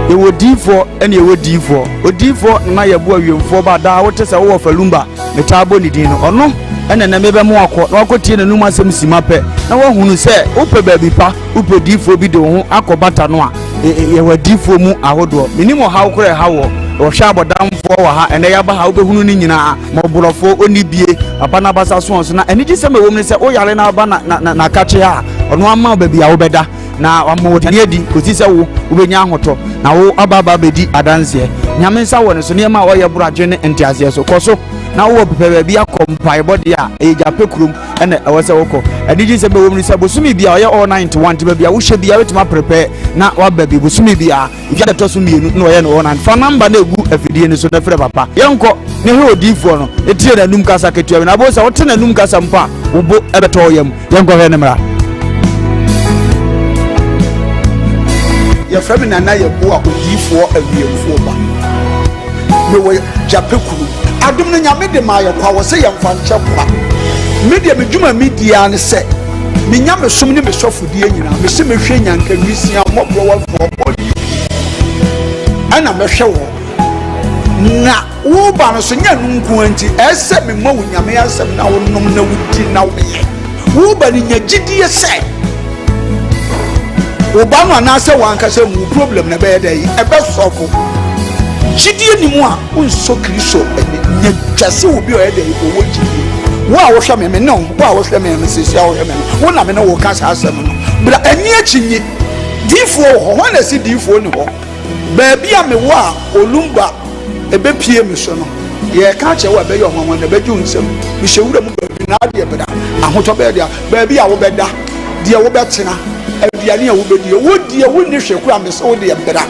You would D4 and you would D4. Would D4 na ya bua wiemfo ba da wote se wo falumba metabo ni din no ono ene na mebe mo akọ na akotie na numa asem sima pe na wo hunu se upe baabi pa upe D4 bi de ho akobata no a ye wa D4 mu ahodo minimo ha ukore ha wo hwa abodamfo wa ha ene ya ba ha obehunu ni nyina moborofo onibie abana basa so na eni gi se me wo mu se o yare na aba na kache ha ono ama baabi a wo beda na amodani adi kosi se wo ubenya ahoto na wo ababa bedi adanse nyame nsa wo ne so ne ma wo ye buradwe ne entiase so koso na wo pepe bia kompai body a eja pekurum ene awose woko adiji se be wo ni se bosumi bia ye all 91 te bia wo hye bia wetima prepare na wa baby bosumi bia ifia de toso mienu na wo ye no na fa number na egu afidie ni so na frɛ papa yenko ne he odifo no etie na num kasa ketua na bo se wo te na num kasa mpa wo bo ebeto yam yenko he ne mra ya frame na na ye bo a odifo awiemfo ba me wo japekuru adum no nyame de ma ye kwa wo se ye mfa nche kwa media medwuma media ne se Minya me som ne me sofodie nyina me se me hwe nyanka nwisia mobro wa fo body ana me hwe wo na wo ba no so nya nunku anti ese me ma wo nyame asem na wo nom na wudi na wo ye wo ba ni nya gidie se wo ba no na se wanka se mu problem na be ye dey e be solve gidie ni mu a unso kristo nya twase wo bi o ye dey wo gidie wo a wo hwe me no wo a wo hwe me sisi a wo hwe me wo na me no wo ka sa asem no bra ani achinyi difo ho ho na si difo ni ho ba bia me wo a olumba ebe pie me so no ye ka che wo be yo hwanwan na be ju nsem me hyewura mu ba bi na de beda ahoto be dia ba bia wo beda de wo betena aduane a wo bedi wo die wo ni hwe kura me so wo de beda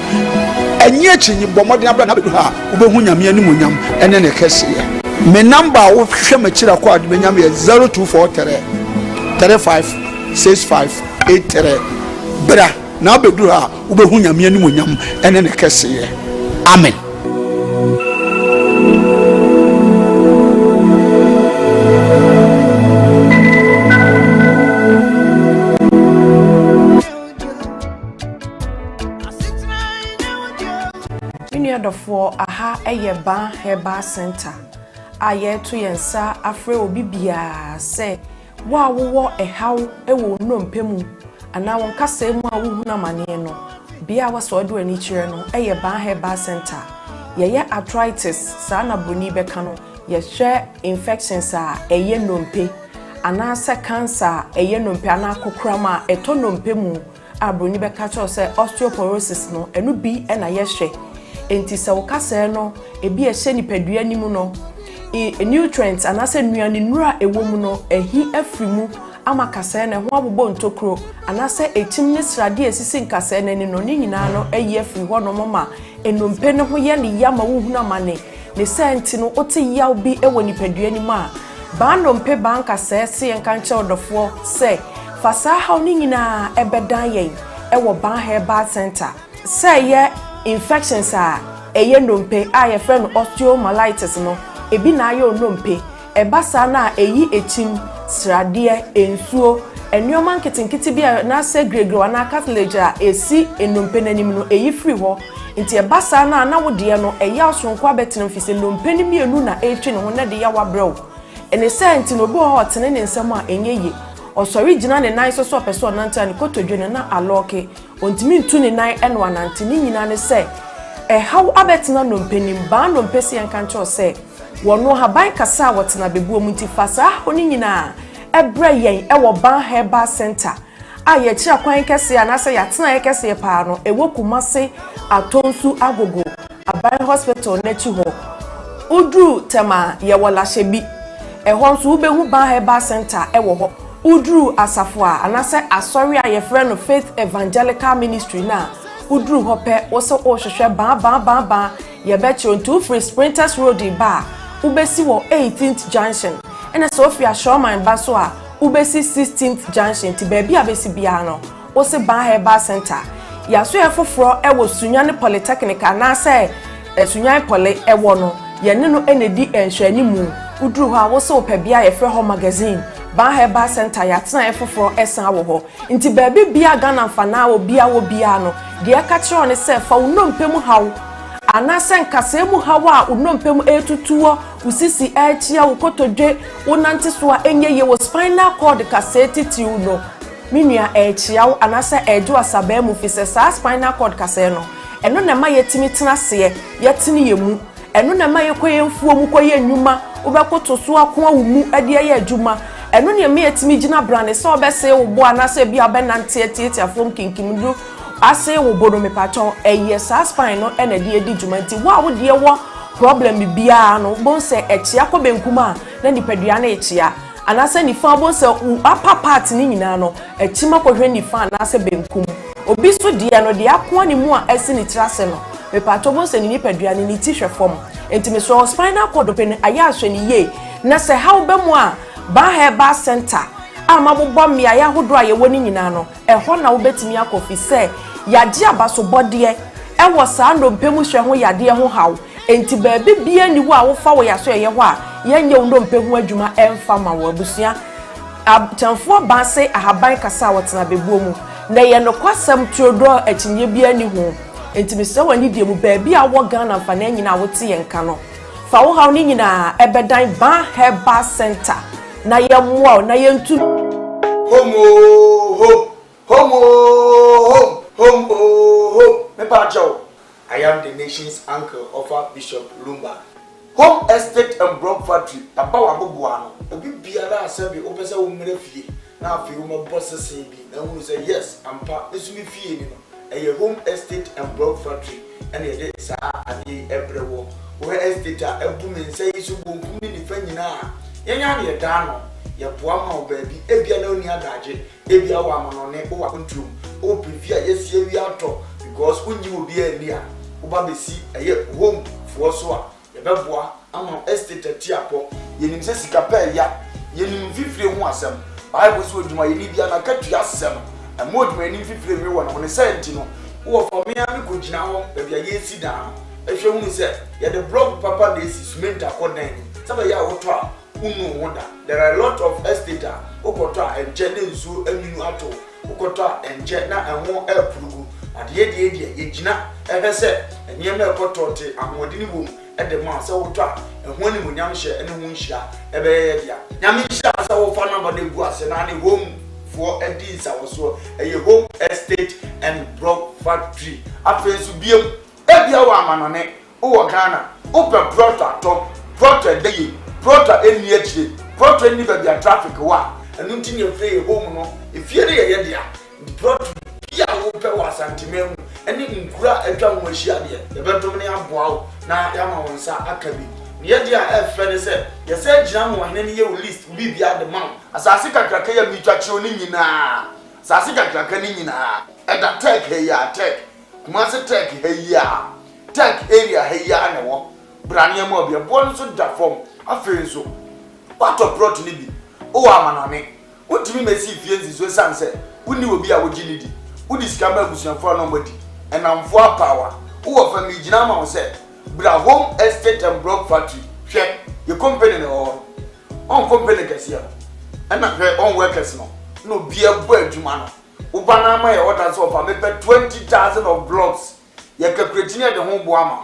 anyi achinyi bomode abra na be ha wo be hu nyame ani mu nyam ene ne kese ye me number wo hwe ma kira kwa de nyam ye 0243 35 65 83 bra na be du ha wo be hu nyame ani mu nyam ene ne kese ye amen. For aha eyeba heba center aye to yensa afre obi bia se wa wo ehaw ewo nnompemu ana won kasa mu a wo huna mane no bia wa so do ani kire no eyeba heba center ye arthritis sa na boni beka no ye hwe infections a eye nnompe ana se cancer eye nnompe ana kokrama eto nnompemu a boni beka cho se osteoporosis no enu bi na ye hwe enti se wokase no ebi ehye nipadua nimu no nutrients anase nuane nura ewo mu no ehi afrimu ama kase ne ho abobo ntokro anase etim ne srade esisi nkase ne no ni nyina no eyi afri ho no mama enompe ne ho ye ne yama wo huna mane ne senti no oti yaw bi ewo nipadua nimu a ba nompe ba nkase se enka nche odofo se fasa ha ni nyina ebedan yen ewo ban herbal center se ye infections a eye nnompe a ye friend osteomyelitis no ebi na ayo nnompe ebasa na eyi echim srade ensuo enyoman kitinkiti bia na se gregro na cartilage a esi ennompe nanim no eyi free ho nti ebasa na wode no eya osonko abetenam fise nnompe ni mienu na etwe ne ho na de ya wabrew ene senti no bi ho otene ne nsem a enyeye osori gina ne nan so peso nanta ne kotodwene na aloke ontimi ntu ne nan enwa nante ni nyina ne se haw abetena no mpanim ba no mpesi enkancho se wono haban kasa wotena bebuo mu nti fasa oni nyina ebre yen ewo ban herbal center aye kira kwan kese anase yatena ye kese pa no ewo kumase atonsu agogo aban hospital nechi ho udru tema ye wola shebi ehon so ubehu ban herbal center ewo ho udru asafo anase asori a ye frɛ no Faith Evangelical Ministry na udru hope wo hwehwe ba ye bechi onto free Sprinters Road ba ubesi wo 18th junction ena Sofia Showman ba so a ubesi 16th junction ti baby abesi bia no wo se ban herbal center ya so ye foforo ewo Sunyane Polytechnic anase Sunyane Poly ewo no ye ne no enedi enhwani mu udru ha wo se opabia ye frɛ ho magazine ban herbal center ya tena efoforo esan wo ho nti baabi bia Ghana mfana wo bia no de aka kire ne se fa unompemu hawo anase nkase mu hawo a unompemu etutuo usisi echia wo kotodwe wo nante so a enyeye wo spinal cord kase titi no minua echia wo anase ejo asaba mu fise sa spinal cord kase no eno na ma yetimi tena se yetini yemu eno na ma yekoye mfuo mu koye nnwuma wo bekoto so akon awumu ade ye adwuma eno ne me yetimi gina brand se obese wo bo anase bia benante tietia fom kinkimdu ase wo bono me paton eye sa spine no ena de edi dwumanti wo de wo problem bia no bon se echia ko benkuma na nipadua na echia anase ni fa bon se upper part ni nyina no echima ko hwe ni fa anase benkum obi so de no de akon ni mu a ese ni trase no me paton bon se ni nipadua ni ti hwe fom enti me so spinal cord pen aya ahwe ni ye na se how be mu a ba herbal center ama bobọ mmia ya hodo a ye woni nyina no ehọ na wo betimi akofi se yade abaso bode ewo saa ndompemu hwe ho yade ho haw enti baabi bia ni wo a wo fa wo yaso ye ho a yenye ndompemu adwuma emfa ma wo abusua abtamfo ba say ahaban kasa wotena bebuo mu na ye no kwasam tuodo akinye bia ni ho entimi se wani die mu ba bia wo Ghana fa na nyina wote ye nka no fa wo haw ni nyina ebedan ban herbal center na ye moa na ye ntu Homo. Me Pacho. I am the nation's uncle of our Bishop Lumba. Home estate and broad factory. About Abubuano. A big beer assembly opens a woman fee. Now, if you want bosses say, and who say yes, I'm part. This will be fee. A home estate and broad factory. And it is everywhere. Where estate a woman says you won't come in the friend now. Yanyan Dano. Ya poama baby ebia na oni adaje ebia wa manone o wa kontum o previa yes ye wi ato because unyi obi ani a wo ba besi eye home fo so a ye beboa ama estate atiapo ye nim se sika pa ya ye nim fifire ho asem bible so oduma ye ni bia na katua asem e mo oduma ni fifire mi wo na woni senti no wo for me ami ko gina ho bia ye si dan ehwe hu se ye the block papa dey si cement akodan sabe ya wo to a there are a lot of estate ukota enje ne nzu aminu ato ukota enje na enwo epurugu ade ye gina ehese enye me ekotote amodini bom ede ma se wotwa ehwo ni munyam hye ene hu nhia ebe ye dia nyam nhia se wo fa number de gu ase na ne home for edins awoso eye home estate and block factory afensu biem ebia wa amanone wo Ghana open prota dey prota eni akire prota eni ba bia traffic wa enu nti ne free home no efie de ye dia prota bia wo pe wa santimemu eni nkura atwa ho ahia de ye betom ne aboa wo na ya ma wonsa akabi ye dia efe ne se ye se gina mo hene ne ye list bi bia de man asase kakraka ya mi twa kire oni nyina asase kakraka ni nyina eda tech he ya tech kuma se tech he ya tech area he ya ne wo brania mo bia bo so da form afenso wato prot ni bi o amanane wotimi mesi fie nzizo sanse woni obi a wogini di wodi sika ma abusuafo no modi enamfo apawa wo fa mi gina ma wo se bra home estate and block factory hwe ye company no on company kasia ana hwe on workers no bia bo adwuma no wo bana ma ye order so fa me pe 20,000 of blocks ye calculate ni de ho bo ama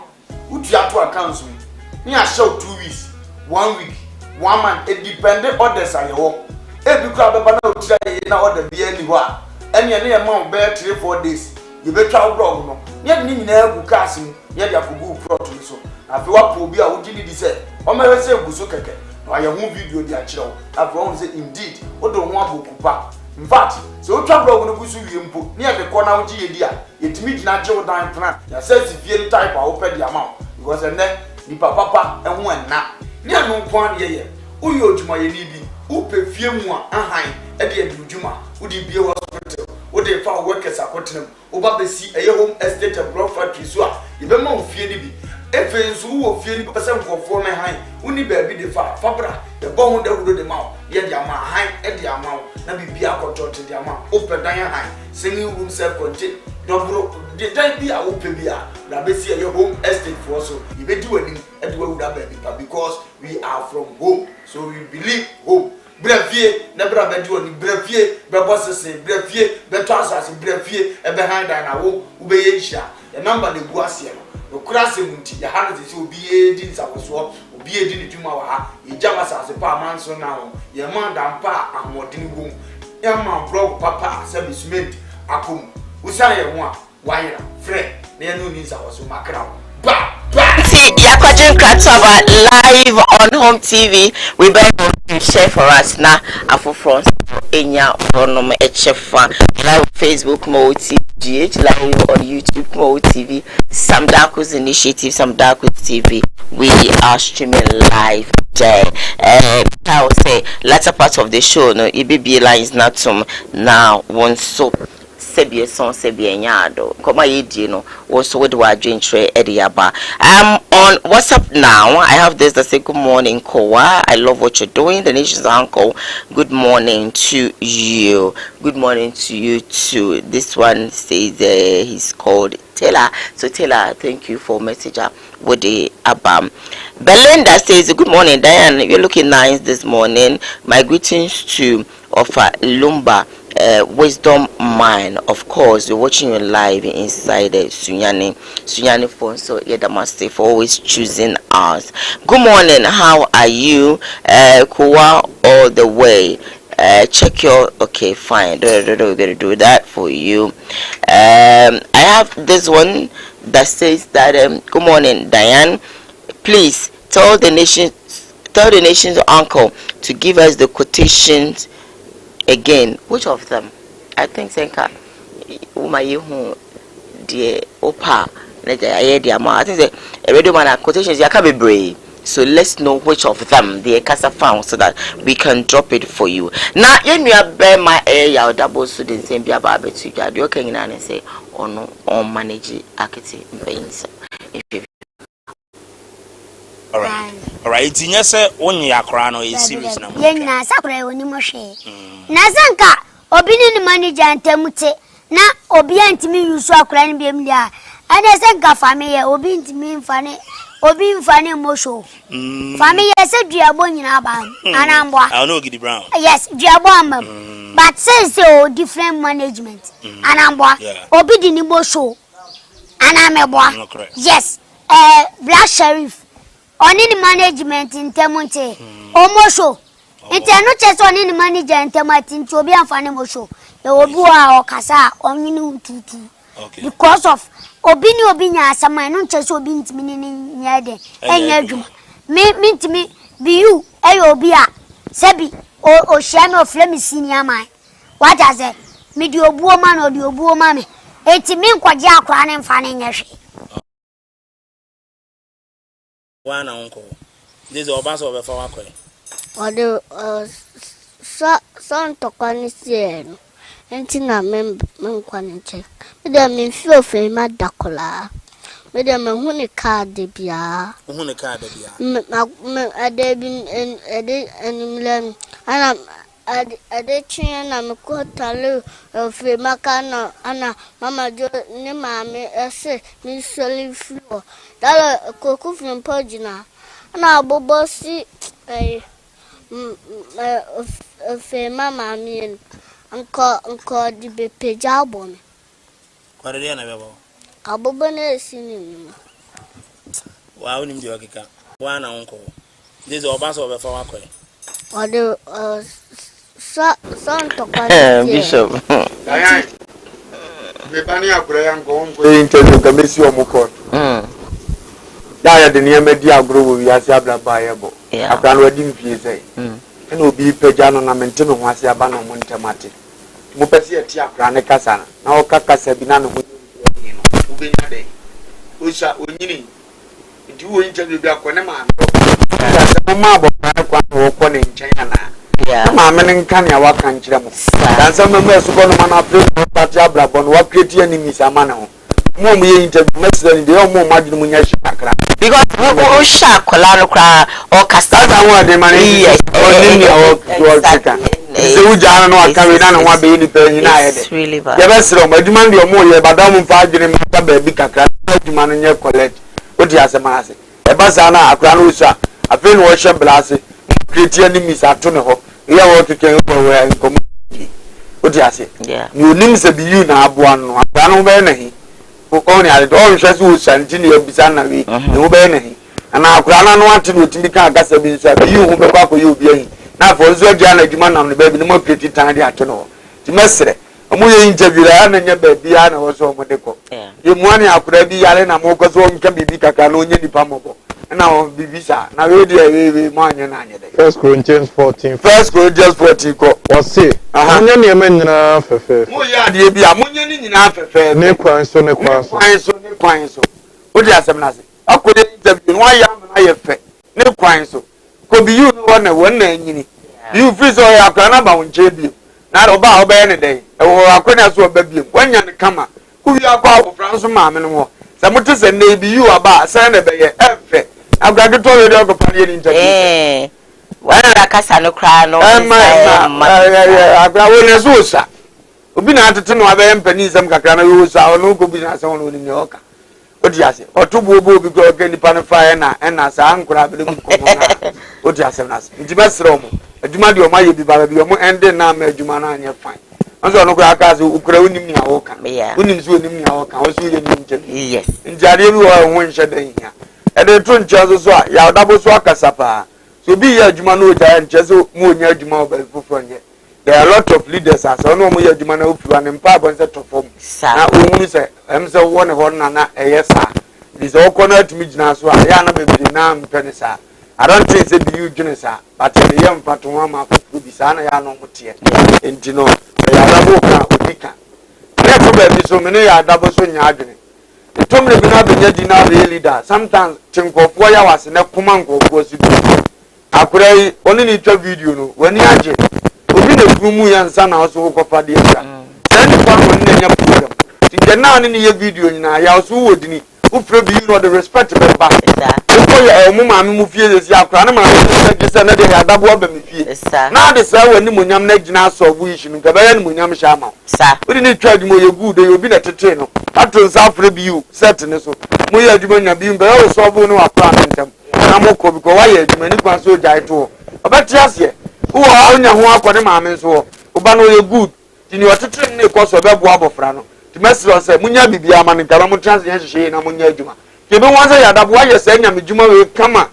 utu ato accounts ni a show 2 weeks 1 week 1 month it dependent orders are your ebi kura be bana otira na order bi ani ho a ene ne ma be 3-4 days you be try blog no ye ni nyina egu cars mu ye dia kugu prot so afi wa po bi a wo gidi di se o ma we se egu so keke na ya hu video di a kire wo afi won say indeed o do ho abokupa in fact so o twa blog no gusu wie mpo ni e de ko na wo gi ye di a yetimi gina je wo dan plan ya say si fie type a wo pe di ama because and then ni papa ehun enna ni anu nkwan ye uyo odwuma ye ni bi upe fie mu a ahan e de adwuma udi bie hospital udi fa workers akotenam oba besi eye home estate and block factory so a ye be ma ofie ni bi efe nso wo fie ni pese nkofo me han uni ba bi de fa fabra e bo hu de hudo de ma ye de ama han e de ama na bibia akotote de ama ope dan han singing room self contained double the time bi a ope bi a na besi eye home estate for so ye be di wani e de wu da ba bi because we are from home so we believe home brefie na bra be di wani brefie be bossese brefie be transas brefie e be hand na wo ube ye hia the number de gu ase no krase munti ya hana se obi e di nsawoso obi e di ni dwuma wa ha ye jama sase pa manso na ho ye man dan pa amodini wo ya man blog papa se bi cement akom usa ye ho a wayera fre na ye no ni nsawoso makra ba Yakojin Krataba live on Home TV. We beg you to share for us now. Afro France Enya Ronom Echefa live Facebook Mo TV, live on YouTube Mo TV. Some Darkos Initiative, some Darkos TV. We are streaming live there. I will say latter part of the show. No, EBB lines not some now one so. Sebie son sebie nyado koma yedi no also with wa dwentre ediaba. I'm on WhatsApp now. I have this that say good morning Koowaa, I love what you're doing, the nation's uncle. Good morning to you. Good morning to you too. This one says he's called Taylor. So Taylor, thank you for messenger with the abam. Belinda says good morning Diane, you're looking nice this morning. My greetings to of Lumba Wisdom Mind. Of course, we're watching you live inside the Sunyani phone. So yeah, namaste for always choosing us. Good morning. How are you? Koowaa all the way. Check your okay, fine. We're gonna do that for you. I have this one that says that good morning, Diane. Please tell the nation's uncle to give us the quotations again. Which of them? I think Senka Umayu dear Opa. I think the radio man quotations you can be brave. So let's know which of them the casa found so that we can drop it for you. Now you bear my area double so the same be about to you. You can and say oh no on manage architect pains. Alright, it's in yes, only a crown or a series number. Yena Sakura Onimoshe. Nazanka, Obinin manager and Temute, na Obiant me you saw crying Bimlia. And I said, Gafame, Obint me funny, Obin funny Mosho. Family said Diabon in Abam, and I'm what I know Giddy Brown. Yes, Diabon, but says so different management. And I'm what Obidin Mosho. And I'm a boy. Yes, Black Sheriff. On any management in Temonte, Omosho. It's not just on any manager in Tematin to be a funny mosho. The Obua or Casa on you tutu. Because of Obinia, some my non chess will be meaning Yade. And Yadum. Mean to me, be you, Ayobia, Sebi, or Shano Flemmy senior mine. What does it? Me do a woman or do a woman? It's a mean quadja crying fanning a she. One uncle. This is our bass over for our coin. Or the son to Conisian. Anything I remember, Manquaniche. Madame, in few fame at Dacola. Madame, a card de Bia. Who card de Bia? A debin and a day and I'm a day chain. I'm a quarter of Macana, Anna, Mamma Jo, Nimame, I say, Miss Solid Floor. That a cocoa from Pogina. And I'll bossy a mamma, me and Uncle the Pejabon. What are they never? I'll bobone singing. Wow, in the one uncle. This is our bass over for our coin. Or the son to Bishop. The Bania Graham going to the Messi or Moko. Daya the near media grow we are Biable. I can wedding PSA. And will be Pejano Namentino was a ban on Montemati. Mupesi Tia Cranecasana. Now Kaka Sabinano Ubina. Usha Unini. Do interview Baconema. Mamma Bocon in China. Mamma and Kanya Wakan Chiramu. And some members who go on a play Pajabla on what create enemies a mano. Mom interview message the old Madin Munyashakra. Because who shall Colano or Castata one the money or second. So John or Carina one be independent. It's really bad. The best room, but demand your more, but I'm 5 baby crack, man in your college. What you as a mass? A basana, a cranusa, a fin washer blase, create enemies at Tunaho. You are to carry over in community. What you say? Yeah. You names a be you now, one, Rano only I don't just use Santini Bisana, no Benny. And now Grana wanted to indicate Gassabin, you who be back with you being. Now for Zodiana, the man on the baby, no more pretty tiny at all. The mestre, a more interview, and your baby, Anna was so Modeco. You money I could be Alena Moca's own can be Bicacano, the Pamobo. And now be visa. Now, really, money and 1 Corinthians 14. 1 Corinthians 14. What's it? I'm not a man enough. Oh, yeah, dear, be a money enough. Nequan so. What do you say? I could interview why I have fed. No quine so. Could be you one name. You freeze all your canaba on JB. Not about any day. Or I couldn't as well baby. When you're the camera, who you are called France mamma no more. Some to say maybe you are about send a bay. I've got to tell you the companion interview. Well, I can't no cry no. I've got one as well. We've been at the time of Empenny, some Cacana, or no good business on in New York. What do you say? Or two boo because again the pan fire and as uncle. What do you say? It's best room. A adwuma de o ma ye bi ba bi o mo ende na ma adwuma na anya fine anso no kura aka so ukura unim ni awo kan unim so unim ni awo kan o so ye ni nje yes njare bi wo ho nhye dan hia e de to nche so a ya dabo so akasa pa so bi ye adwuma no ja nche so mu onya adwuma ba foforo nye there are a lot of leaders as no mo ye adwuma na ofiwa ne mpa bon se to fom na ohunu se em se wo ne ho na eyesa this all corner to me jina so ya na bebi na mpene sa I don't think say be you jina sa but the young pato ma foforo bi sa na ya no motie enti no ya dabo ka odika na to be so me ne ya dabo so nya adwene tomre bi na be di na be leader sometimes tinkofo ya wase na kuma nkofo si bi akurai oni ni twa video no wani age obi na fumu ya nsa na so ko fa de ya then for no ne nya program tinga na ni ye video nyina ya so wodini ufre bi no the respect be ba ko ya mu ma mu fie si akura na ma se na de ya dabo ba me fie na de sa wani mu nyam na gina so bu ishi no gaba ya ni mu nyam sha ma sa odi ni twa dimo ye good ye obi na tete no atun sa afre bi you set ne so mu ye adwuma nya bi mbe o so bu no akura na ntem na mo ko bi ko wa ye adwuma ni kwan so jai to obeti ase wo a onya ho akode ma me so oba no ye good tini otete ne ko so be bo abofra no ti mesro se munya bibia ma ne kama mo trans ye hye na munya adwuma ke be wanza ya dabo wa ye se nya me dwuma we kama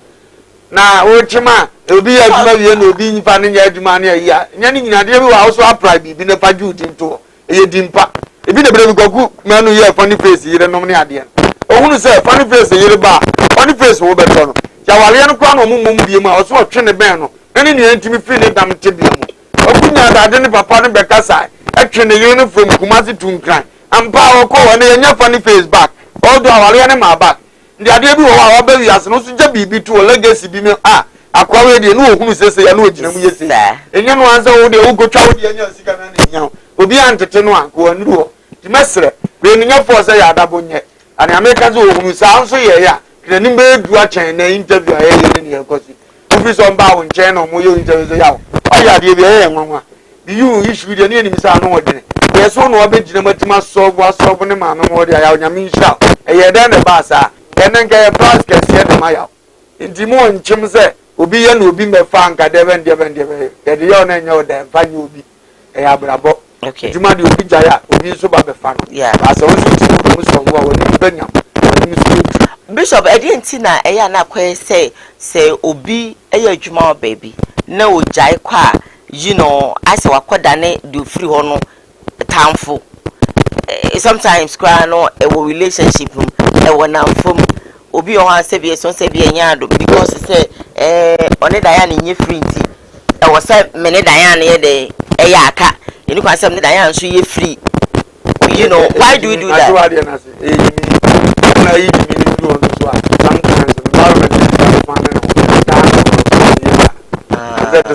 na o chima obi ya adwuma we na obi nfa ne nya adwuma ne ya nya ni nyina de bi wa so apply bi ne pa ju tinto ye dimpa ebi na bre bi gogu manu ye funny face yire nom ne ade ohunu se funny face yire ba funny face wo beto no ya wale no kwa no mum bie ma o so otwe ne ben no ene ne ntimi free ne dam te bia mu okunya dade ne papa ne bekasa atwe ne yire no from Kumasi to Nkran ampa o ko ne nya funny face back all do wale ne ma back ndi ade bi wo wa ba wi ase no so ja bibi to legacy bi me akwa we de no ohunu sese ya no ogina mu yesi enya no anza wo de wo gotwa wo de enya sika na ne nya obi antete no anko anuro ti mesre we nya force ya adabo nye ani america zo ohunu sa anso ye ya kire be du a chen na interview ya ye ne ekosi obi so mba wo chen no mo yo interview ya o ya de bi ye nwanwa bi you issue de ne ni mi sa no wo de ye so no obegina matima solve ne ma no mo de ya onyame nsha ye de ne ba sa ene nka ye pass kese de ma ya ndi mo nchim se obi ye na obi me fa nka de ben ye de yo na nya o de fa nya obi e ya brabo okay juma de obi jaya obi so ba be fa no ba so so ti mo so wo woni benya woni so Bishop enti na eya na kwe say obi eya adwuma baby na ojai kwa you know ase wakoda ne do free ho no tamfo sometimes kwa no e wo relationship e wo na mfom obi o han se bi so se bi enya do because say one Diane nye free nti e wo se me ne Diane ye de eya aka eni kwa se me Diane so ye free you know why do we do that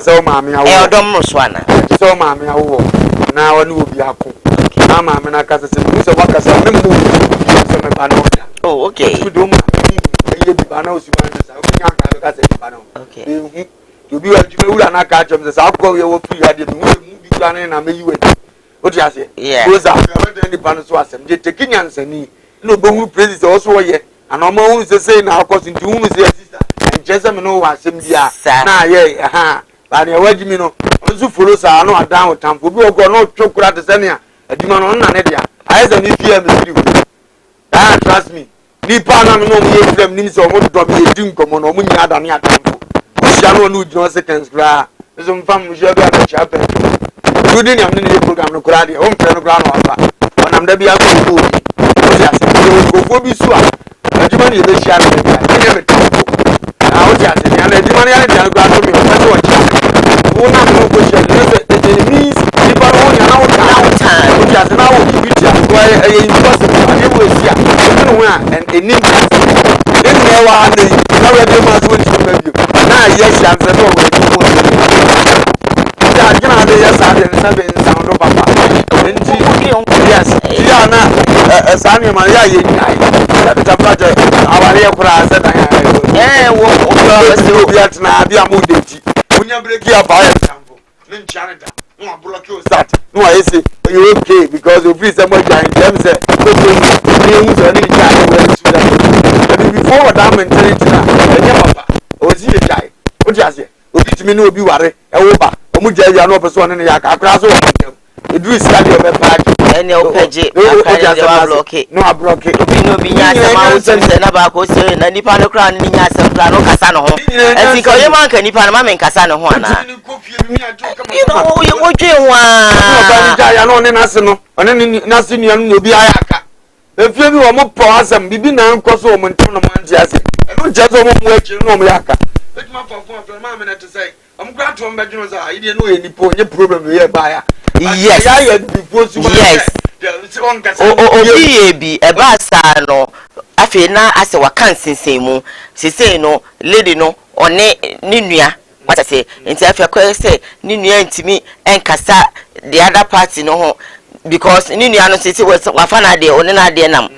so mama ya odom ruswana so mama ya wo na wani obi akọ na mama na kasa se mu se wakasa me mu se me ba no oh okay ku do ma ye bi ba na osi ba na sa o nya ka ka se ba no okay to bi wa jume wura na ka chom se sa akọ ye wo free ade mu bi kwa na me yiwe o ti ase those are the any pan so asem je tekinya nsani no bo hu praise o so ye ana o ma hu se na akọ sinti hu se sister enjese me no wa asem dia na ye ba ne wajimi no onzu follow sa no adan o tamfo bi ogo no twokura te sene a aduma no na ne dia aiza ni fie me siri trust me ni pa na no mo ye frem ni so mo do me di nkomo no mo nya adan ya tamfo usia no no ujino seconds kra so mfam mo je bi na cha pe good ni am ni program no kra dia o mfre no kra no aba onam da bi akọ o ya se ko bi su a aduma ni be chia na dia me tamfo o ya se ni ala aduma ni ala dia kra no me o cha una no go share the means the baro nya na time o just na wo biti ko e impossible ade wo sia no ho a eni den me wa ande na we dey ma so ti ba bi na yes chance no we dey mo ja gina de yes ade na be sound do papa enti yes ya na sami ma ya ye nyai da ta project aware kura se da ya wo o se obi atna bia mo dey unya break ya ba ya sambo nin chanada no block you start no I say you okay because you feel someone join them say go to me who so ni ja we to that before that mentality na enye papa ozi e jai o ti ase obi obetimi no obi ware ewo ba omugya ya no opeso ne ya akra so wo Idris Kadi obe park ene opeje akra de wa block no a block obi no bi nya asema wo se na ba ko se na nipa no kra ni nya asem kra no kasa no ho enti ko ye man ka nipa no ma men kasa no ho ana you know wo dwe wa no ba ni ya no ne na se no one ni na se nua no obi ayaka efie bi wo mo po asem bibi na nkoso wo mo ntim no mo anti ase no nche so mo mo akiri no mo yaka betuma fa ma me na te say am gra to mbe dwuno za ide no ye nipo nye problem ye ba ya yes obi ye bi eba sa no afi na ase wakan sensen mu sesei no lady no one ni nua wata se nti afi akwa se ni nua ntimi enkasa the other party no ho because ni nua no sesei wafa na de one na de nam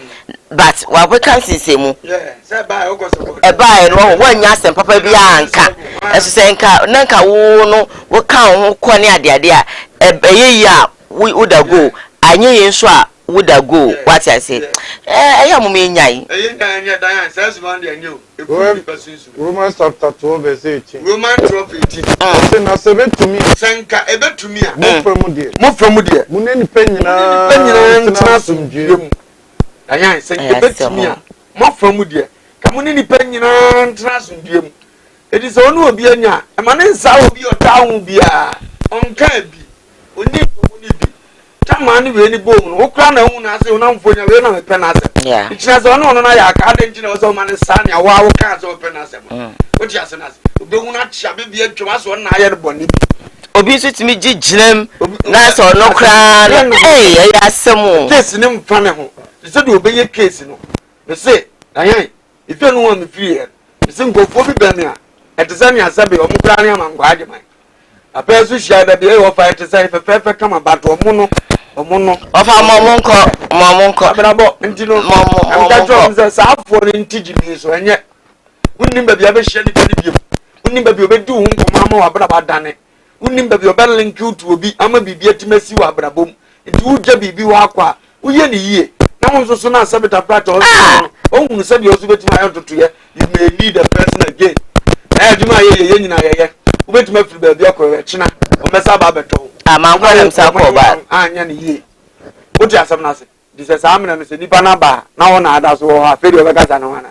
but wa wakan sensen mu eba no wanya asem papa bi anka eso se nka nanka wo no wo kan ho ko ne ade ade a eyeyi a would go anye yen so a would go what I say eya mo me nyai says man dey new Romans chapter 12 verse 18 Romans 12:18 say na se betumi senka ebetumi a mo from there mo ne ni penyina ntina sumdwem ayan senka ebetumi a mo from there ka mo ne ni penyina ntina sumdwem edi so no obi anya e ma ne nsa obi ota hu bia onka bi oni bi tamani we ni bom no okra na hu na ase una mfonya we na me pe na ase ichina so no na ya ka de nchina so ma ne sa ne wa wo ka so pe na ase mo oti ase na ase obe hu na chia be bia twama so na ya ne boni obi so timi giginem na so no kra ya asemu case ne mfa ne ho se de obe ye case no me se ayan ife no wa me free here me se ngofo bi be me a etizani asabe o mu kra ne amangwa age man apesu shia da be o fight say fefe kama but omo no ofa momonko abrabo ntino momonko say saafo ni ntiji bi so enye unnim ba bia be hia ni tani bi unnim ba bia be du hu nkoma ma wa braba dane unnim ba bia be link you to obi ama bibia timasi wa brabom nti ugya bibi wa akwa uye ni yie na won so na asabe ta prat o hunu se bi o so betima ayo totoye you may need a person again adwuma ye nyina ye ubetuma firi ba bia ko china o mesa ba beto amankwa dem sa ko ba anya ni ye oti asam na se di se sa amena no se nipa na ba na wona ada so ho aferi o beka sa no wana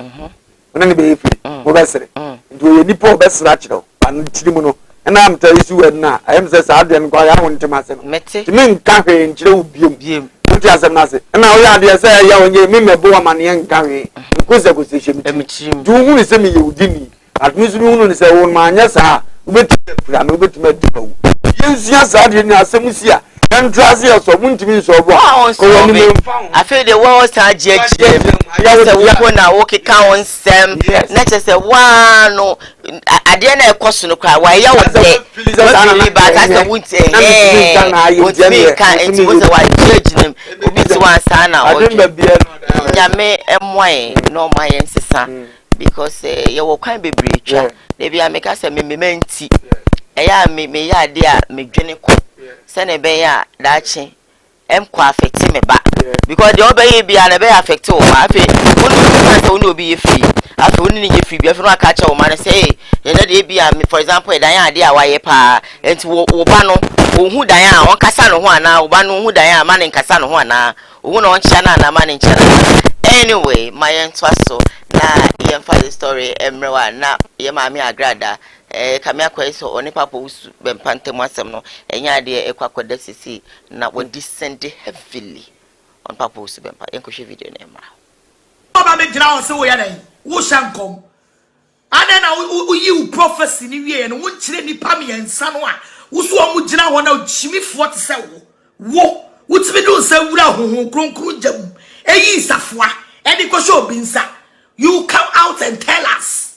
ona ni be firi o besere ndu ye nipa o besere akiro anu tiri mu no na am ta isi wed na ayem se sa ade nkwa ya won tema se no timi nka hwe nkire wo biem oti asam na se na o ya ade se ya onye mi mebo wa mane nka hwe nkuze ko se shemi du hu ni se mi ye udini admisuru hu ni se won ma anya sa ubetime fura no ubetime dipawu yensia sa de ni asemusi a entrance ya so muntimi so bo ko ni me afi de wo sa je ya se wo ko na wo keka won sem na che se wa no ade na ekoso no kwa wa ya wo de ba ta se wunti wunti ka enti wo se wa judge obi ti wan sa na o nyame emwan no ma yen sesa because ye wo kwan bebre twa de bia me ka se me menti eya me ya de a me dwene ko se ne be ya daachi em kwa affect me ba because the obey bia na be affect o ma afi wonu obi ye free afi wonu ni ye free bia fi no aka cha o ma say ye na de bia for example dan ya de a wa ye pa enti wo ba no ohu dan a on kasa no ho ana wo ba no ohu dan a ma ne kasa no ho ana ohu no on cha na ma ne cha anyway my entwaso na ye fa the story emrewa na ye ma mi agrada kamia kwa so oni papa usu bempantem asem no enya de ekwakoda sisi na wo descend heavily on papa usu bempa enkohwe video na emra baba me gira wo se wo ya dan wo shankom ana na uyi prophecy ni wie no wonkyire nipa me yansa no a wo so o mu gira ho na chimifo te se wo wutimi do se wura hoho kronkron jam eyi safoa edi ko show binsa you come out and tell us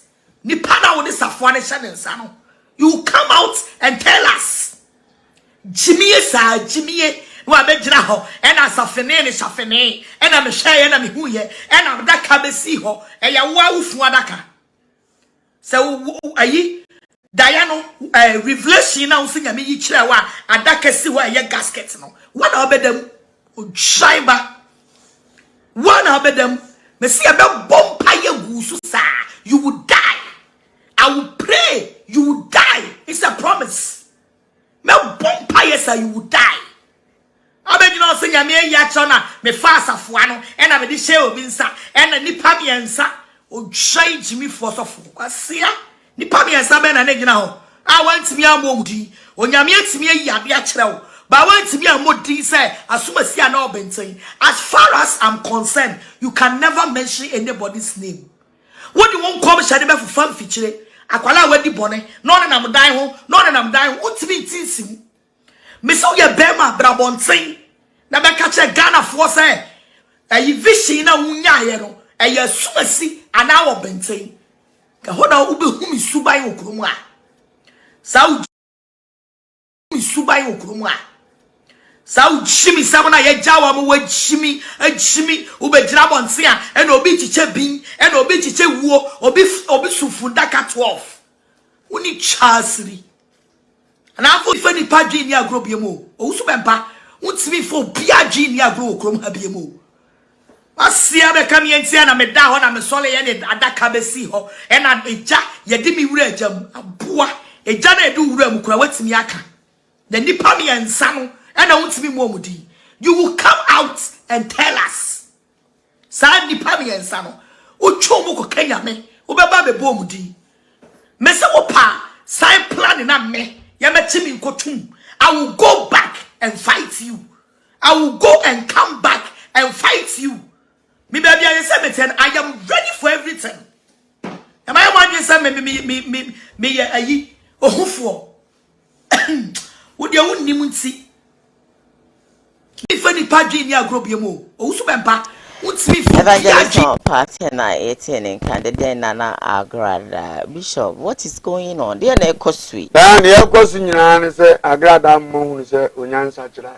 ni pana woni safoa ne hye nsa no you come out and tell us jimie sa jimie no abegyina ho ena safene ne safene ena me hye ena me huye ena daka besi ho eya wo awufu adaka se ayi dayano revelation na usinya me yi kire wa adaka si ho eye gasket no wana obedam shaiba wana obedam me see ebe bompa ye gusu sa you will die. I will pray you will die. It's a later you will die. Abegino say nyame ya chona me fast afuano e na me di share obi nsa e na nipa miensa o twan jimi fosofo kwasia nipa miensa be na ne gina ho a wantimi amodi onyame atimi ayi ade a kire wo ba wantimi amodi say asumasi ana obenten. As far as I'm concerned, you can never mention anybody's name. What do you want come shade be for fam fichire akwala wadi bone no na nam dan ho utimi tinsim. Me so ye bema brabonten na be ka che Ghana for say e vision na wunya ye no e ye sumasi ana wo benten ka hoda ube hu mi suban okromu a sa mi suban okromu a sa ujimi sabona ye jawa mo wajimi ube gira bonten a e na obi chiche bin e na obi chiche wuo obi sufunda ka 12 uni chasri and I thought if any padri near group yemo, or Subempa, won't me for Piagi near group crom habiemo. I see a come and see a medal and a solid at that cabesi ho, and a jack, ye dimi regem, a boa, a jana do rem, crawets miaka. The Nipami and Sano, and I want to be momudi. You will come out and tell us. San Nipami and Sano, Uchomoko Kenya me, Ubababe bomudi. Mesa Wopa, sign planning on me. I will go back and fight you. I will go and come back and fight you. Maybe I am ready for everything. Am I one say me ayi ohufo? Would you wouldn't even see? If any party in your group, you move. Osubempa. Evangelist party na 18 in candidate Nana Agrada. Bishop, what is going on? They are na ekosui. Dan na ekosu nyina ne se Agrada mo hu se onyansa kira.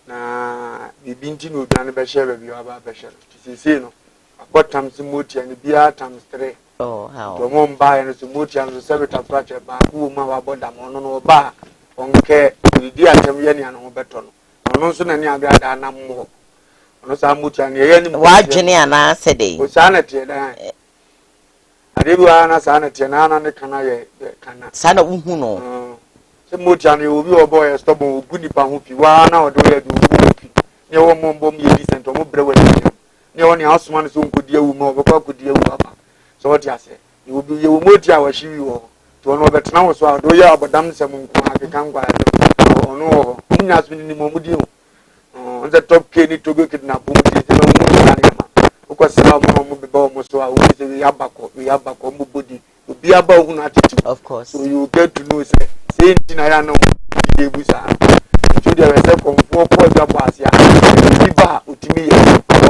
Na bibinti no dan be share be aba be share. Sisi no. Abotam se moti ani bia times 3. Oh, how. To mo mba ya se moti an se beta prache ba ku ma wa boda mo no ba. Onke di atem ye ne an ho beto no. Ono so na ni Agrada na mo. No samucha ne ye ni wajene ana sede o sana tie dan adebu ana sana tie na ana ne kana ye kana sana uhu no se mocha ne obi obo ye stop ogu nipa ho pi wa na odo ye do ogu pi ne wo mombo mi ye decent o mo bre wa ne wo ne asoma ne so nkodi awu ma obekwa kodi awu papa so what ya say you obi ye wo moti a wa shiwi wo to no betena wo so a do ye abodam sem nko akeka ngwa ono wo nya so ni mo mudi on the top Kenny to go kidnap of course. So you get to know say I know so there was a comfort for the pass ya riba utimi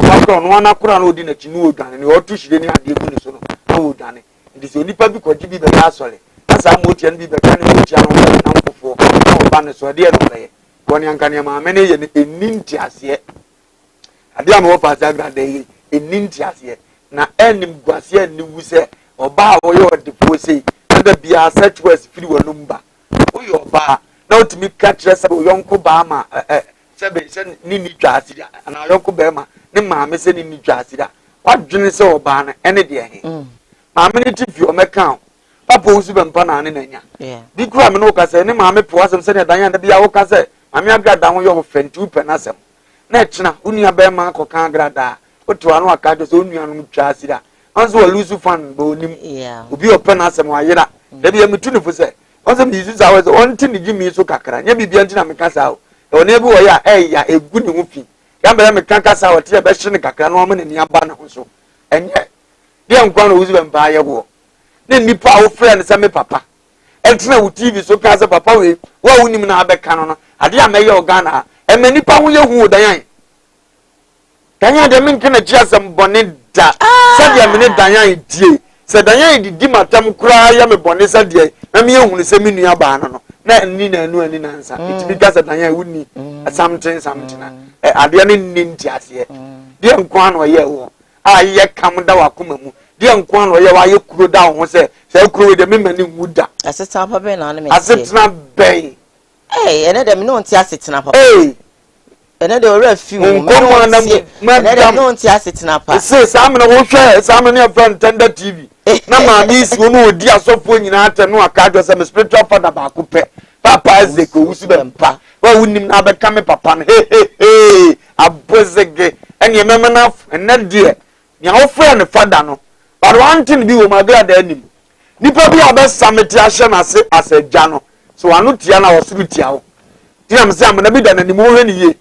background one akura no di na chinu odwane ne otu shire ni ade gu ni so no odwane it is only pa bi ko jibi be asole asa motia bi be kan motia no na nkofo no ba ne so de no le woni anka ne ma mene ye eninti ase ade am wo fa sa grade ye eninti ase na enim guase ni wuse oba wo ye odefo sei na bia search west free wo number wo ye oba na otimi catch resa wo yonko ba ma sebe se ni ni twa ase na yonko ba ma ne ma me se ni ni twa ase da wadwene se oba na ene de he ma me ni tifi o meka papa wo su be mpa na ne nanya bi kura me no ka se ne ma me po asem se ne dan ya da bia wo ka se Ami agrada ho yo fentu penasem na echina unia be ma kokan agrada otu anu aka so onua no twa asira anzo wa lose fan bo nim obi openasem wa yira da bia metu ne fo se onse mi yuzu za we onti ni gimi so kakra nya bibia nti na mekasa o one ebi wo ya ya egu ni ho fi ya mbere mekakasa o te be hye ne kakra no o me ne aba na ho so enye dia nkwa no wuzu be mba ye wo ne nipa wo friend se me papa entina wo TV so ka se papa we wa wunim na abeka no ade ameye ogana emani pa wo ye hu dan yan de min kena jiasam bone da sadia me ne dan yan die se dan yan di matam kura ya me bone sadia na me hu ne se me nua ba no na ni na anu ani na nsa itibi ka se dan yan wuni something na ade ne nti ase de nkwa no ye wo a ye kam da wakoma mu de nkwa no ye wa ye kuro da ho se kuro de me mani wuda aseta papa be na me aseta be ene dem no nti asetena papa ene de ora fiu ene dem no nti asetena papa se sam na wo hwe sam na friend tender TV na ma mi si onu odi asofo nyina ate no aka do se me spiritual father ba ko pe papa ezeko wusu be mpa wa wunim na abeka me papa no hey abozege ene meme na ene de nya wo frɛ ne fada no but one thing bi wo magrada anim nipa bi abesamete ahye na se asagya no so anu tia na wo suru tia wo tia me se amana bi da na nimu hwe ne ye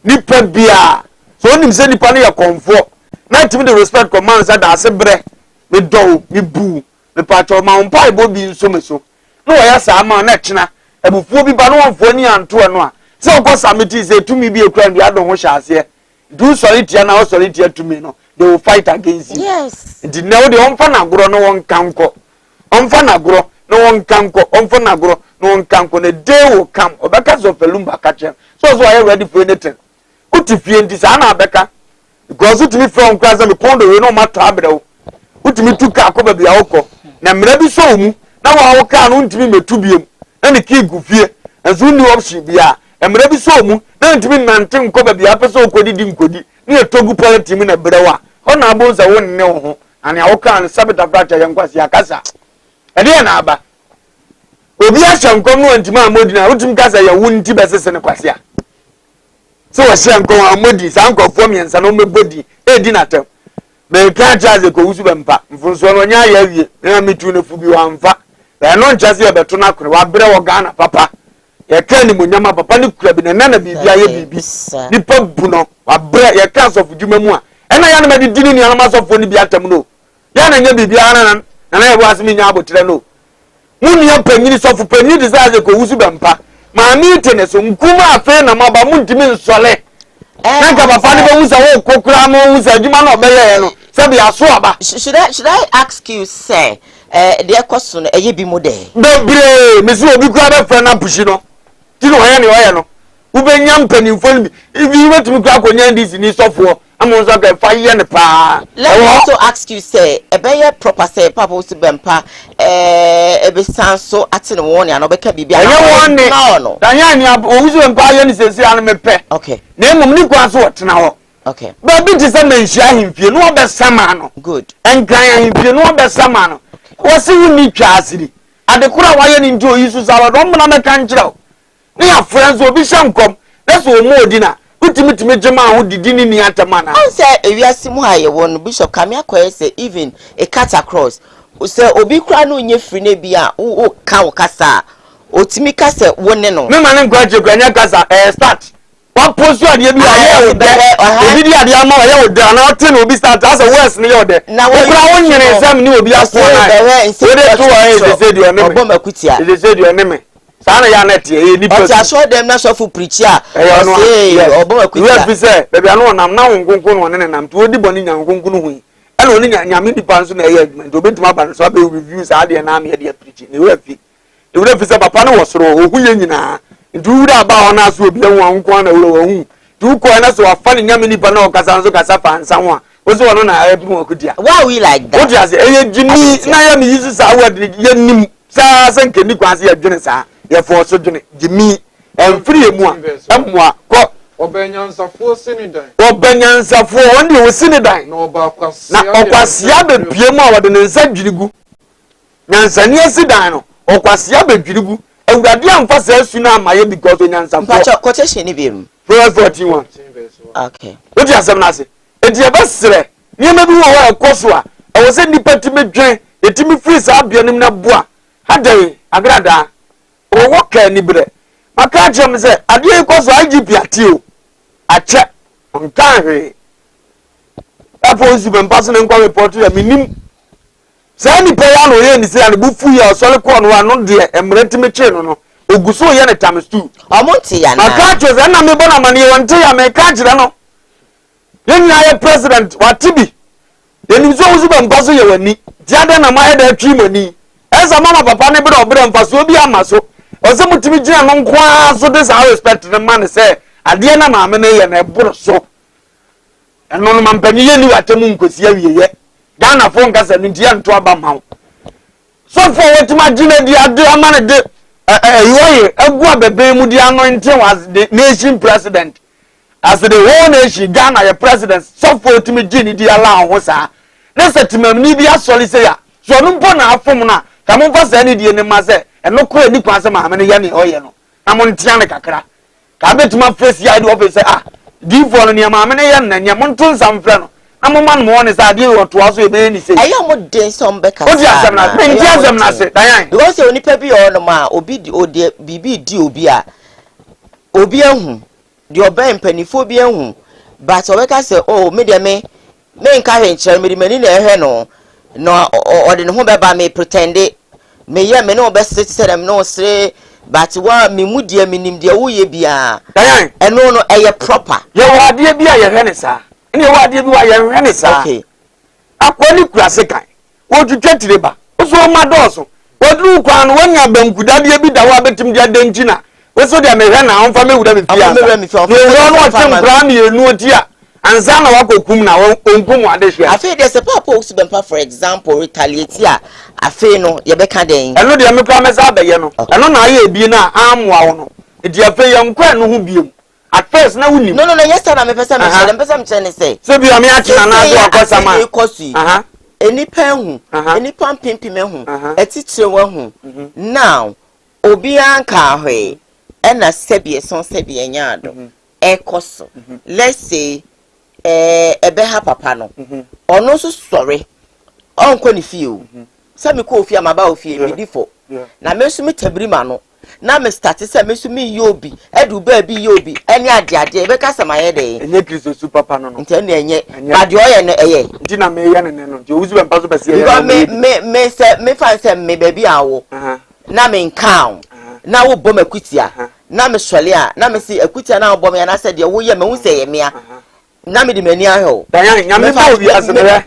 nipa bia so onim se nipa no ye konfo na timi the respect command say da ase bre me do me bu me pacho ma umpa ibo bi nso me so no wo ya sa ma na kyena ebufuo bi ba no wonfo ni anto no a se okọ samiti se tumi bi ekura ndi adon ho hyase do solidity na solidity tumi no they will fight against you. Yes. Ndi na de onfa na goro no won kanko onfa na goro no won kanko onfa na goro no won kanko na day will come obeka so felumba kache so are you ready for anything utifie ndi sa na abeka because utimi from class me kondo we no matter abrew utimi tuka akoba bia wokọ na mra bi so mu na wa woka no ntimi metu biem na ne ki gufie enso ni option bia mra bi so mu na ntimi nante nkoba bia pese okodi di nkodi ni etogu polity mi na brewa ona abonza wonne wo ho ani awoka no sabita fracture yankwasi akasa ede na aba obi ahye nkom no ntimi amodi na utim kasa ya wunti besese ne kwase a so wa hye nkom amodi sa nkofo miensa no mebodi edi na tem me ka chaze ko wusu bempa mfunso no nya ya wie na mitu ne fu bi wa mfa na no nchase ya beto na kore wa bere wo Ghana papa ya ka ni munyama papa ni kura bi na na bibia ye bibi ni pa bu no wa bere ya ka so fuduma mu a ena ya na medi dini ni anama so fo ni bi atam no ya na nya bibia na ya bo asimi nya abotire no muni ya panyini so fu panyini disaze ko wusu bempa ma mi tene so nkuma afa na maba mu ntimi nsole nka papa ni ba wusa wo kokura mo wusa adwuma na obeye no se bi aso aba should I ask you say the question no eye bi mo de dobre me so obi kura be fa na pushi no ti no hoye no ubenya mpanimfo ni ibi wetumi kura konya ndisi ni sofo amonzo ga fa ye ne pa let me also ask you say ebeye proper say papa wusu bempa ebe sanso atene won ya no beka bibia no danya ni wusu bempa ye ni sesi anu mepe okay na emum ni kwa so otena ho okay ba bi ti se menhia himfie no obesama no good enkan himfie no obesama no wasi wuni twa asiri adekura waye ni nti oyisu sawa do mna meka nkyerɛ ni afrenzo obi hyankom na so omodi na utimi jema ho didi ni atamana on say ewiase mu haye won bishop kamia koye say even a cut across say obi kura no nye free na bia o ka wo kasa otimi kasa wonne no me mane nkwaje kwanya kasa start one post you ade bi aye ode obi di ade ama aye ode na ote na obi start as a west ni ode na kura wonyere nsam ni obi aso na ode to aye they say you name obomakutia they say you name sana ya net e ni person show them na so for preacher say obomakutia we be say baby anu nam na wonkonkon no ne nam to odi boni nyankonkon hu ene oni nyame di panso na aye adwuma to betuma ba so be review sa ade na me de preach ni we fi say papa no wosoro ohu ye nyina ndu da ba ona so obi enwa nko na wuro hu tu ko na so afa ni nyame ni pa na okasa nso kasa fa nsa ho a ozo wono na ebi mo kudia why we like that what you say eye jimi na ya mi yisu sa word ye nim sa nkeni kwanse ya dwene sa ye fo so dwene jimi emfiri emu a emwa ko obenyansafo sinidan obenyansafo onde wo sinidan na okwasia be piemu a wode ne nsa dwirigu nyansani asidan no okwasia be dwirigu awurade amfa sa asu na amaye because onyansafo pacho quotation ni biem Proverbs 14:1 okay what you asem na se enti e besere niema bi wo wa ekoso a e wo se nipa ti medwen etimi free sa abianim na boa hadai agrada o wo ka ni bre maka chem se ade ekoso IGP atio ache onkan hwe apo si bempa so ne nkwa report ya minim sa ni pe ya no ye ni se ya ne bufu ya osole ko no ano de emreti meche no oguso ye ne times 2 omonti ya na maka chem na me bona mane wonte ya me ka kire no yen na ye president watibi yen zo uzu bempa so ye wani diade na ma ye da twi mani eza mama papa ne bere obere mfaso obi amaso ose mutimi gina no nkwa so this I respect the man say ade na maame na ye na eboro so eno no mampanyi ye ni watemu nkosi awiye Ghana fo nkasa ni ntia nto aba mawo so for wetima gina di ade amane de yoye agua bebe mu di anointing was the nation president as the whole nation Ghana your president so for wetima gina di ala ho sa na setimam ni bi asori se ya so no mpo na afom na ka mo fa sa ni die ne ma se eno ko ni kwanse ma me ne ye ne oye no na mo ntia ne kakra ka betuma face ya de office ah D4 no ne ma me ne ye na ne mo nto nsam frɛ no na mo man mo ne sa de wo to aso e be ni sei ayo mo den som be ka o di asem na me ndi asem na se dan because oni pa bi o no ma obi di ode bibi di obi a obi ahu di oba mpanifo bi ahu but o be ka say oh me de me nka hwe nkyere me di mani na ehwe no no ode ne ho be ba me pretend me ye me no be sit dem no sre but wa me mudie minim de wo ye bia dan eno no eye proper ye wa de bia ye hwe ne sa ene wa de bi wa ye hwe ne sa okay akwani kurase kan wo twetwa tireba so ma doso wodru kwan wonya bankuda de bi da wa betim de adantina wo so de me hwe na onfa me wura me fia me wo no tem kra me enu otia anza na wakokum na onkum ade hwe afi de se papa o subempa for example retaliate a afi no ye be ka den eno de me kra me sa abaye no eno na aye bi na amwa wo no edi afi ye nkwa no ho biem at first na wuni no yes sir na me pesa me chere ne say se bi am ya china na do akosa ma aha enipa hu enipa pimpim hu etitire wa hu now obi anka hwe ena sebie son sebie nyaado ekoso let's say ebe ha papa no ono so sore onko ni fie o se me ko ofie amaba ofie mi difo na me so me tabrima no na me start se me so me yobi edu ba bi yobi eni ade ebe ka samaye de enye kristo su papa no nti eni enye bade oye no eye nti na me ye ne no nti owu su bempa so bese ye me se me fan se me baby awo na me nkan na wo bom akutia na me sole a na me si akutia na wo bom ya na se de wo ye me hu se ye mea na me di mani ahwe dan nyame ba obi asebe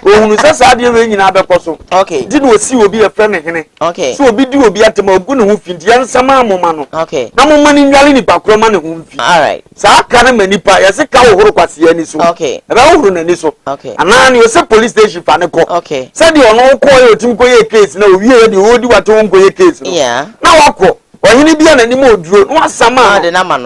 ohunu se sa de we nyina bekoso okay di no si obi e frɛ ne hene okay so obi di obi atema ogu ne ho findi ya nsama amoma no okay na mo mani nwale ni pakro ma ne ho mfi all right sa ka ne mani pa ya se ka wo horo kwase ani so okay ebe wo horo na ni so okay ana ni o se police station fa ne ko okay se de ono ko ye otim ko ye case na owie ye de odi wato won ko ye case no yeah na wako ohini bia na ni mo oduro no asama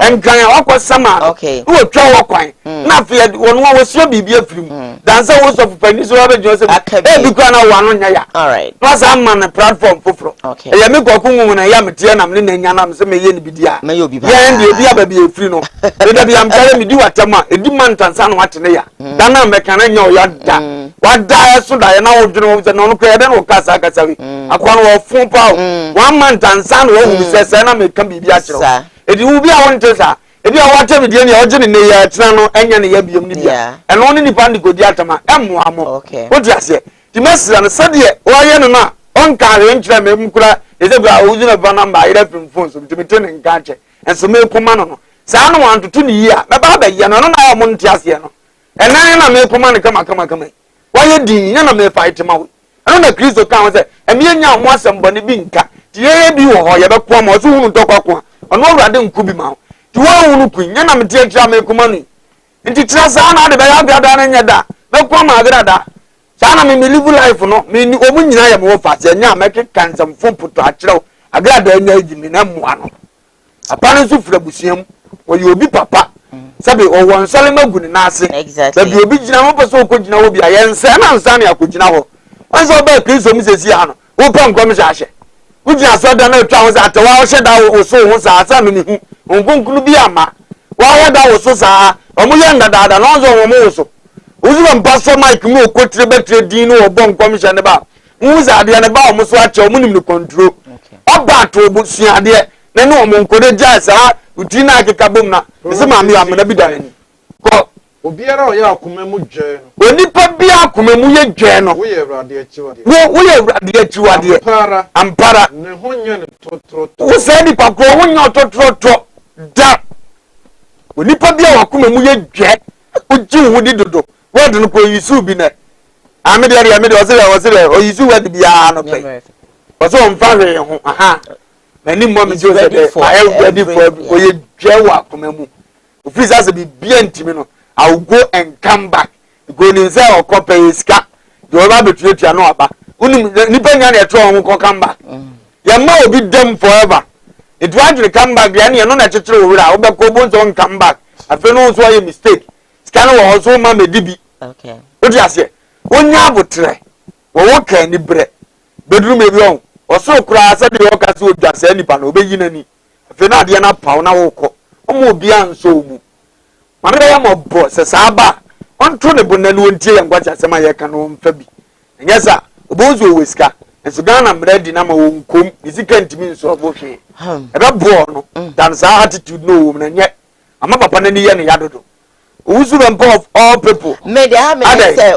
enkan ya wako sama okay wo twa wo kwan na fe wonu wo so bibia firim dansa wo so fufani so ba jo se e bi kwa na wo anu nya ya all right no sa man na platform foforo okay e ya me ko kunwu na ya metie na me na nya na me se me ye ni bidia me yo bi ba ya ndi bia ba bi efiri no e da bia mkare me di watama e di man tansa na watene ya da na me kana nya o ya da wada ya so da ya na wo dwene wo se no ko ya den wo kasa kasa wi akwa no wo fun pa one man tansa na wo hu se na me kan bibia kire edi wu bia won tesa ebi a wata me die ne oje ne ya tena no enya ne ya biom ne bia eno ne nipa ndi godi atama emu amo wodi ase ti mesira no sade wo ye no na on ka re nkyira me mkura eze bra wo zuna ba number ira film phone so timite ne nka che enso me kuma no saa no wantoto ne yi a me ba ba ye no na ya mo nti ase no enan na me kuma ne kama wo ye din nya na me fight ma wo eno na kristo kan wo se emi nya mo asem ne bi nka ti ye bi wo ho ye be ko ma so hunu tokwa ono awurade nku bi ma ti wo hunu ku nya na me tie kira me kuma ni nti tira saa na de be ya gada na nya da me ko ma gada saa na me live life no me ni omu nyina ya me wo fa se nya me ke kansam fo puto a kira agada nya ejimi na mua no apane so fura busiam wo ye obi papa sabe o won sale magu ni na ase sabe obi gina mo pese ko gina wo bia ye nsa na nsa na akogina ho wanso ba kristo mi sesi ha no wo pa nkom sha hye ujia so da na twa ho za tawa ho da wo so ho sa asa no ni hu onkunkunu bi ama wa ho da wo so sa omu ye ndada na onzo wo mo so uzu ba mpaso mic mu okotire betre din no obo nkom hye ne ba mu za de ne ba o mo so ache o mu nim ni control oba to obo sua de na no mo nkode ja sa uti na akeka bom na se ma mi amena bi da ni ko obiara o ya akoma mu dwe no onipa bi akoma mu ye dwe no wo ye awurade achiwade wo ye awurade achiwade ampara ne ho nya ne totoro wo se ni pa ko ho nya totoro da onipa bi akoma mu ye dwe uji hu di dodo wo de no ko yisu bi na amede o se o yisu wa di bia no pe o so mfa hwe ho aha mani mo me jo se de I am ready for o ye dwe wa akoma mu ofisi ase bi bia ntimi no I will go and come back. Go inside or copy iska. You will be treated no aba. Nipa nya na etro won ko come back. Your ma will be them forever. It want to come back. Ya no na chetre owura. Wo be ko bo so come back. Afi no so your mistake. Scan wo also ma me dibi. Okay. What you say? Onya abotre. Wo wo kan ni bre. Bedroom e bi on. O so kura asa de wo ka so odwa sa nipa no obeyi nani. Afi na de na paw na wo ko. omo obi anso mu mame ya mo bo se saba on to ne bonanu ontie ya ngwacha sema ye ka no mfa bi nyesa obozu oweska enso Ghana mredi na ma wonkom isika ntimi nso obofwe ebe bo no dan sa attitude no wo na nye ama papa na ni ye ne yadodo Usu of all people. May they have say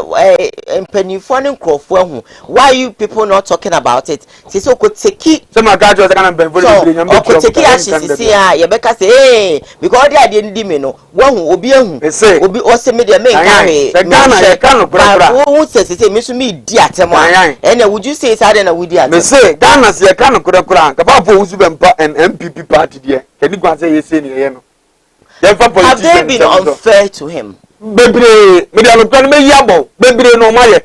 penifone nkrofo hu. Why you people not talking about it? So could take some guys just kind of ben for the could take ashes see ya beka say hey because they dey me no one obi ehu obi o se me dey make carry Ghana ye kan kura who say me so me di atem and would you say say na we di atem me say Ghana se kan kura ka ba for usu bempa and MPP party there can you go say yes say ne no. Have they been unfair to him? Bebre, me dey no me yabo. Bebre no maye.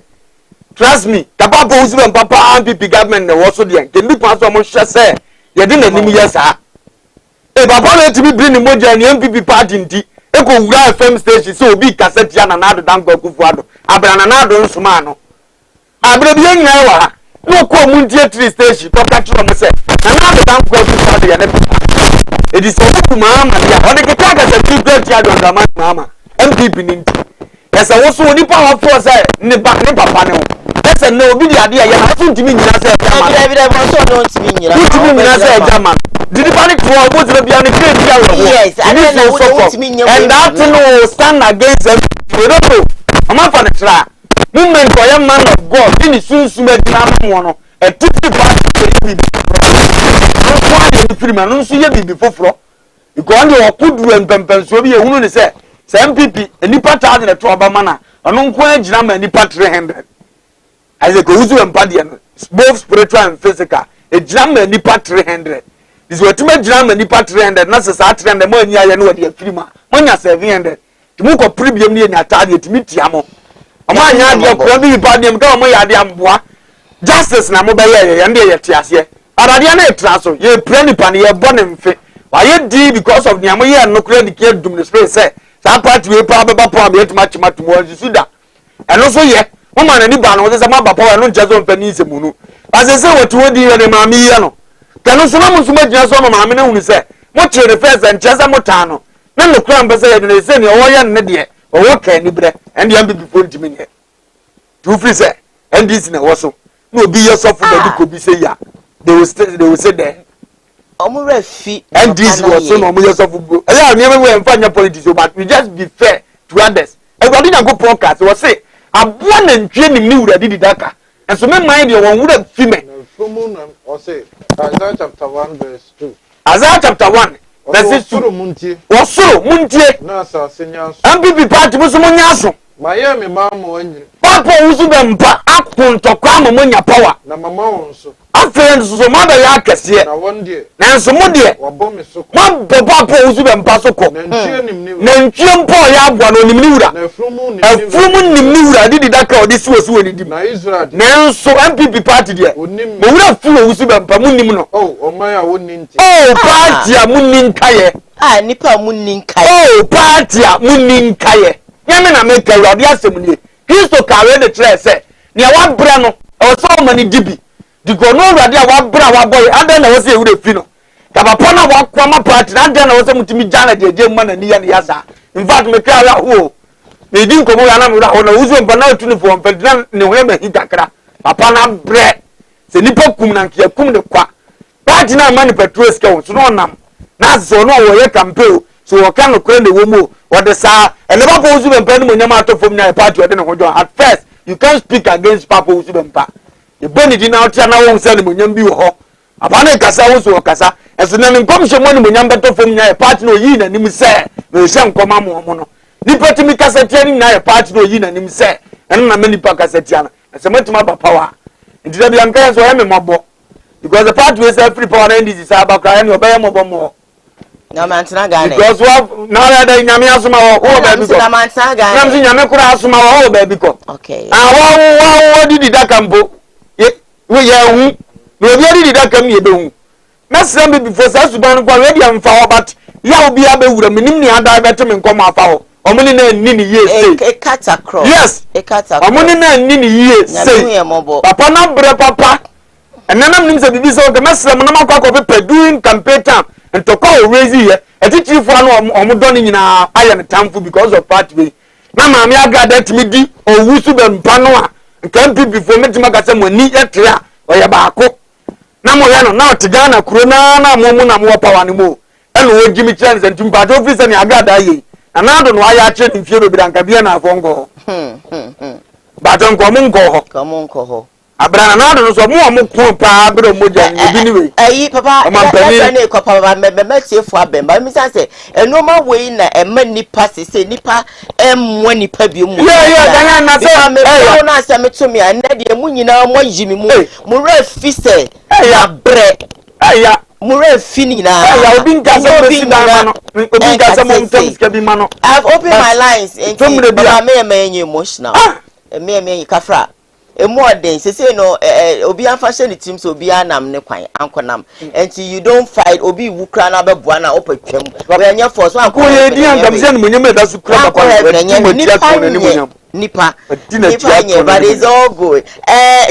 Trust me. Papa go usu papa MPP government na wo so dey. Can you pass omo hwe say ye dey nanim yesa. Eh papa let me bring moja ni MPP party nti. E ko wura FM station so obi cassette ya na nado dan go kufuado. Abra na nado nsuma no. Abra bi enyan wa. No ko mu ntie 3 station to catch am say. Na nado dan go kufuado ya ne. It is so mama ya on the kaga se people ya don gama mama MPP ninti yes I was oni power force ne ba ne papa ne yes no obi di ade ya na so ntimi nyina se jama ebi so no ntimi nyina ntimi nyina se jama did panic for obo zira bia ne create ya wo yes I know so ntimi nyina and that no stand against them we don't know ama fa ne tra movement for young man of God in sunsun e dina mo no e titi party Freeman no so ye bibi foforo because they okudu empempenso bi ehunu ni say MPP enipa taade na to obama na ono nko agina ma enipa 300 as go uzu empade no both spiritual and physical agina ma enipa 300 this wetima agina ma enipa 300 na se sa 300 mo anya ye no wade afirima mo nya 700 timu ko premium ni nya taade timi tiamo ama anya ade ko bi pa dem ka mo ya de amboa justice na mo be ye nde ye tiase Aradia na etraso ye pray nipa ne ye bone mfe wa ye di because of niam ye no kura dike dum ne space say sa party we pa beba pa me etima chima tumo suda eno so ye mo ma na ni ba no se ma ba pa no njezo mfa ni semunu asese watu wodi ye ne maami ye no kanu so na mo suma gina so no maami na hunu se mo kire ne first and cheza mo ta no na no kura mbe se ye ne se ne o ye ne de o wo ka ni bre and ye mbi before ntimi ne tu free se and this na wo so no obi ye so fu da ko bi se ya they will say there and this was so no more of football. I never went and find politics, but we just be fair to others. Everybody na go podcast was say I born and training new that did Daka. And so my mind you would have female. Or say Isaiah chapter 1 verse 2. Isaiah chapter 1 verse 2. Was so Muntie. Nasa seniors. MPP party was Munyaso. Miami Mamma Papa Uzubempa akun to kwa monya power. Na mama wonso. Afren so mother ya kese. Na one day. Na so mo de. Wabo me so. Mo papa Uzubempa so ko. Na ntue nim. Na ntue mpo ya abua no nim ni wura. Na afrumu nim ni wura didi daka odi siwo ni dim. Na Israel. Na so MPP party de. Mo wura fu Uzubempa mu nim no. Oh, omaya wonni nti. Oh, party a mu nin kaye. Ah, nipa mu nin kaye. Oh, party a mu nin kaye. Nyame na make awurade asem nie. Kristo kare de tre se. Ne wa bra no, o so mani dibi. Digo no awurade a wa bra wa boy, adan na wo se ewure fi no. Ka papa na wa kwama party, adan na wo se mutimi jana jeje ma na ni ya ne yasa. In fact me kra ho. Me din ko mo ya na me ho na uzo mpa na otu ni fo mpa na ne ho ma hitakra. Papa na bre. Se nipa kum na nkia kum ne kwa. Party na mani petrol ska wo so no nam. Na so no wo ye campaign. So what kind of crane wo mo what the sa and never go usu bempa ni monyama to from na party we dey no jo at first you can't speak against papa usu bempa e boni di na otia na won say ni monyam bi wo ho apa na kasa wo so kasa eso na nkom hye mo ni monyam beto from na party no yi na nim say no hye nkoma mo mo no ni patimi kasa tia ni na party no yi na nim say en na mani pa kasa tia na eso matima ba power ndi da bi anka so he me mobo because the party we say free power and this is abakra and obey mobo mo na mantina gane because what now that nyame asoma wo baby ko na mantina gane nam si nyame kura asoma wo baby ko okay wo didi dakambo we ya hu no obi didi dakam ye be hu na sram be before sa suban kwa we dia mfa wo but ya obi abewura menim ni ada bete me nkoma afa ho omuni na nni ni ye say e kata cross yes e kata cross omuni na nni ni ye say papa na bre papa enanam nim se bibi so ke mesram na makwa ko pe doing campaign time and to call raise here etiti fo no omodo ni nyina aye ne tamfo because of party na maame agrada timi di owusu be mpa no a nkampi before metima ka se mo ni yetre a oye baako na mo ye no na otiga na kuro na mo na mo power ne mo eno wo gimi chance ntim pa to officer ni agrada ye na do no aya che ni fie no bi danka bia na afongo ba ton ko mo nko ho abrana na do no so mo ko pa abro moja ni bi ni we ayi papa ya na ko papa me tiefo abemba mi say enoma we na ema nipa sese nipa emmo nipa bi mu ya na say me na say me to me na de mu nyina mo yimi mu re fi say ya bre ya mure fini na ya obi nka say me na no obi nka say mo ntam ska bi ma no I've opened my lines into baba me emotional me kafra more than say no obi anfa the team so obi anam ne kwan ankonam until you don't fight obi wukra na beboa na opatwam we anya force wan ko ye di ankam se no munyem da su kra bakwa nipa but it's all good.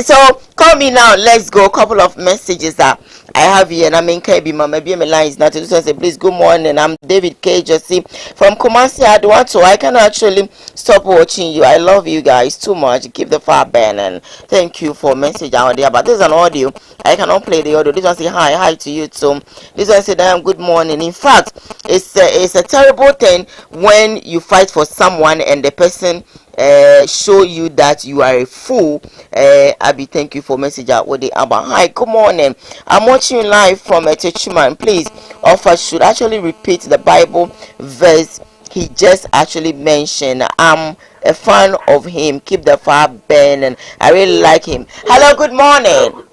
So call me now, let's go. A couple of messages that I have here, and I mean KB Mama be my lines now to say please good morning. I'm David K. Josie from Kumasi. I can actually stop watching you. I love you guys too much. Keep the fire burning. Thank you for message out there. But this is an audio. I cannot play the audio. This one say hi to you too. This one say damn good morning. In fact, it's a terrible thing when you fight for someone and the person show you that you are a fool. Abby, thank you for message out with the Abba. Hi, good morning. I'm watching you live from a churchman. Please, offer should actually repeat the Bible verse he just actually mentioned. I'm a fan of him. Keep the fire burning. I really like him. Hello, good morning.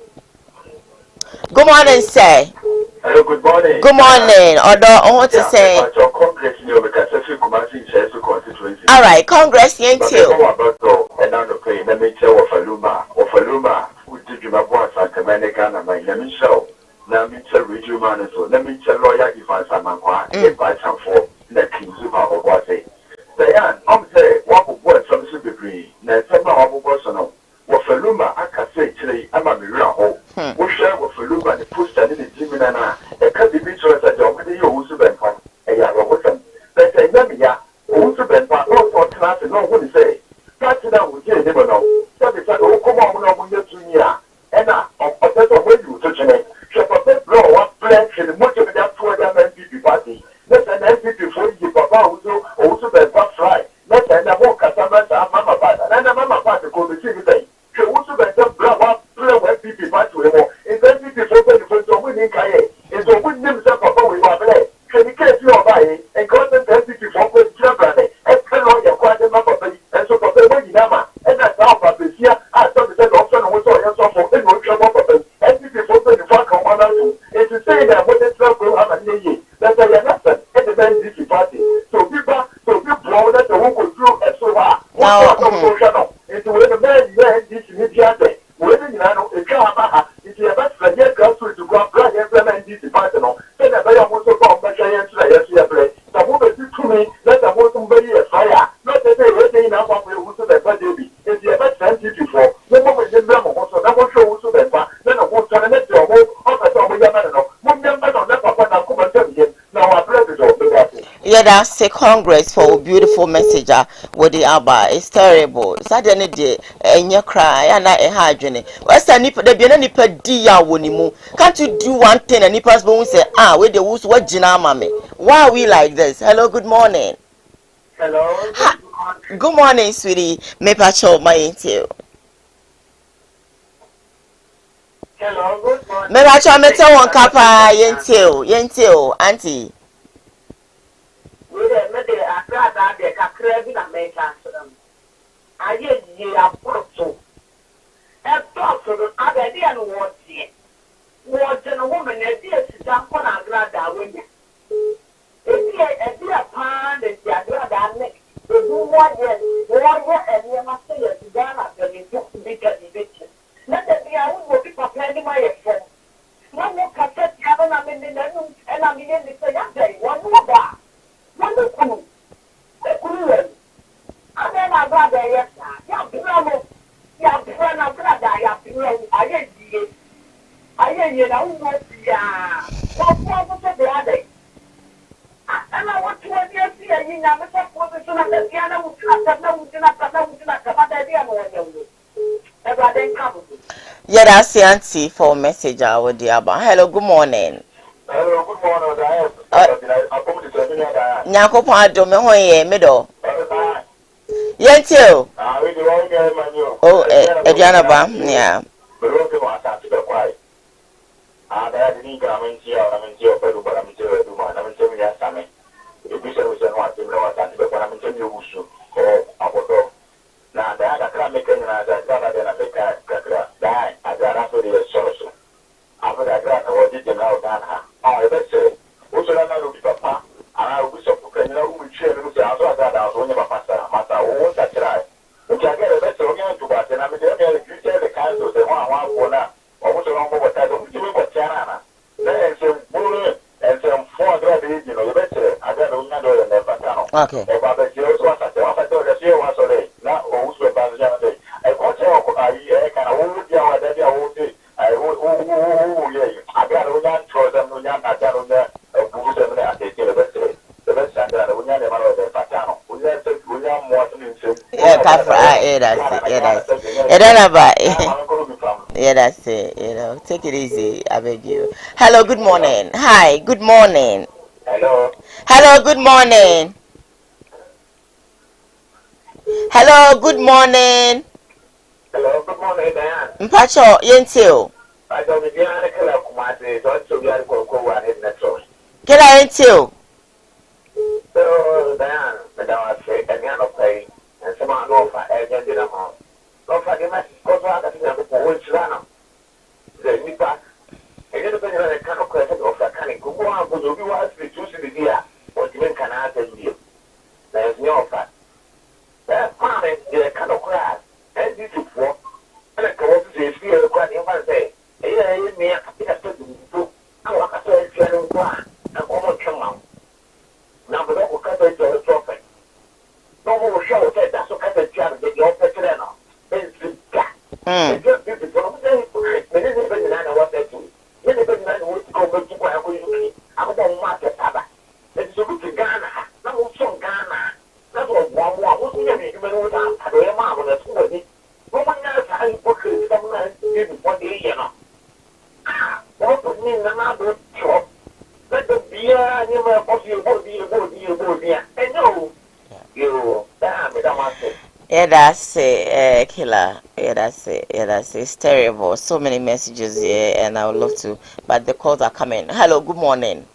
Good morning, sir. Hello, good morning. Good morning. Although I want to say. All right, Congress, thank you. Say Congress for a beautiful message with the Abba. It's terrible. Suddenly the enya cry and I hydrogen. What's a nipper the biana nipper dia wonimu? Can't you do one thing and nippers won't say wait the woods what jina mame? Why are we like this? Hello, good morning. Hello. Good morning, sweetie. Me pacho my into. Hello, good morning. Me pacho me tell one kappa yentil auntie. I want to see a yin and the position of the piano would not. Yeah, that's the auntie for message I would about. Hello, good morning. Hello, good morning. Nyako Pado, me hoye, middle. Yes, you. Oh, Ediana Bam, yeah. Okay. Yeah, that's it. You know, take it easy. I beg you. Hello, good morning. Hi, good morning. Hello. Hello, good morning. Hello, good morning. Hello, good morning, Diane. Mpacho, yentio. I don't be Diana Killer Kumasi, don't you get Koowaa in that show. Kila yentio. So, Diane, Madame, I say, and you're not paying, and someone offer, and you didn't know. Don't forget my Koowaa that you have to which run. The Nipa, and you're the kind of question of a canning Koowaa, but you want to choose the idea, what you can answer you. There's no offer. That farming is a kind of class, and this is what, and I go to the fear of what you want to say. Yeah, you may have to do. I want to say, general plan, and almost come out. Now, the local country is a trophy. No more show said that's what the job that you're better now. It's the gap. It's just beautiful. But this is better than what they do. This is better than what you go to where you I'm going to market Papa. It's a good Ghana. Now, also Ghana. That's what one what's the name? You know, I'm a mom that's somebody. No one else has booked someone before the year. What would mean another job? Let the beer and you may possibly be and no. You, damn it, I'm Yeah, that's it, killer. Yeah, that's it. Yeah, that's it. It's terrible. So many messages here, and I would love to, but the calls are coming. Hello, good morning.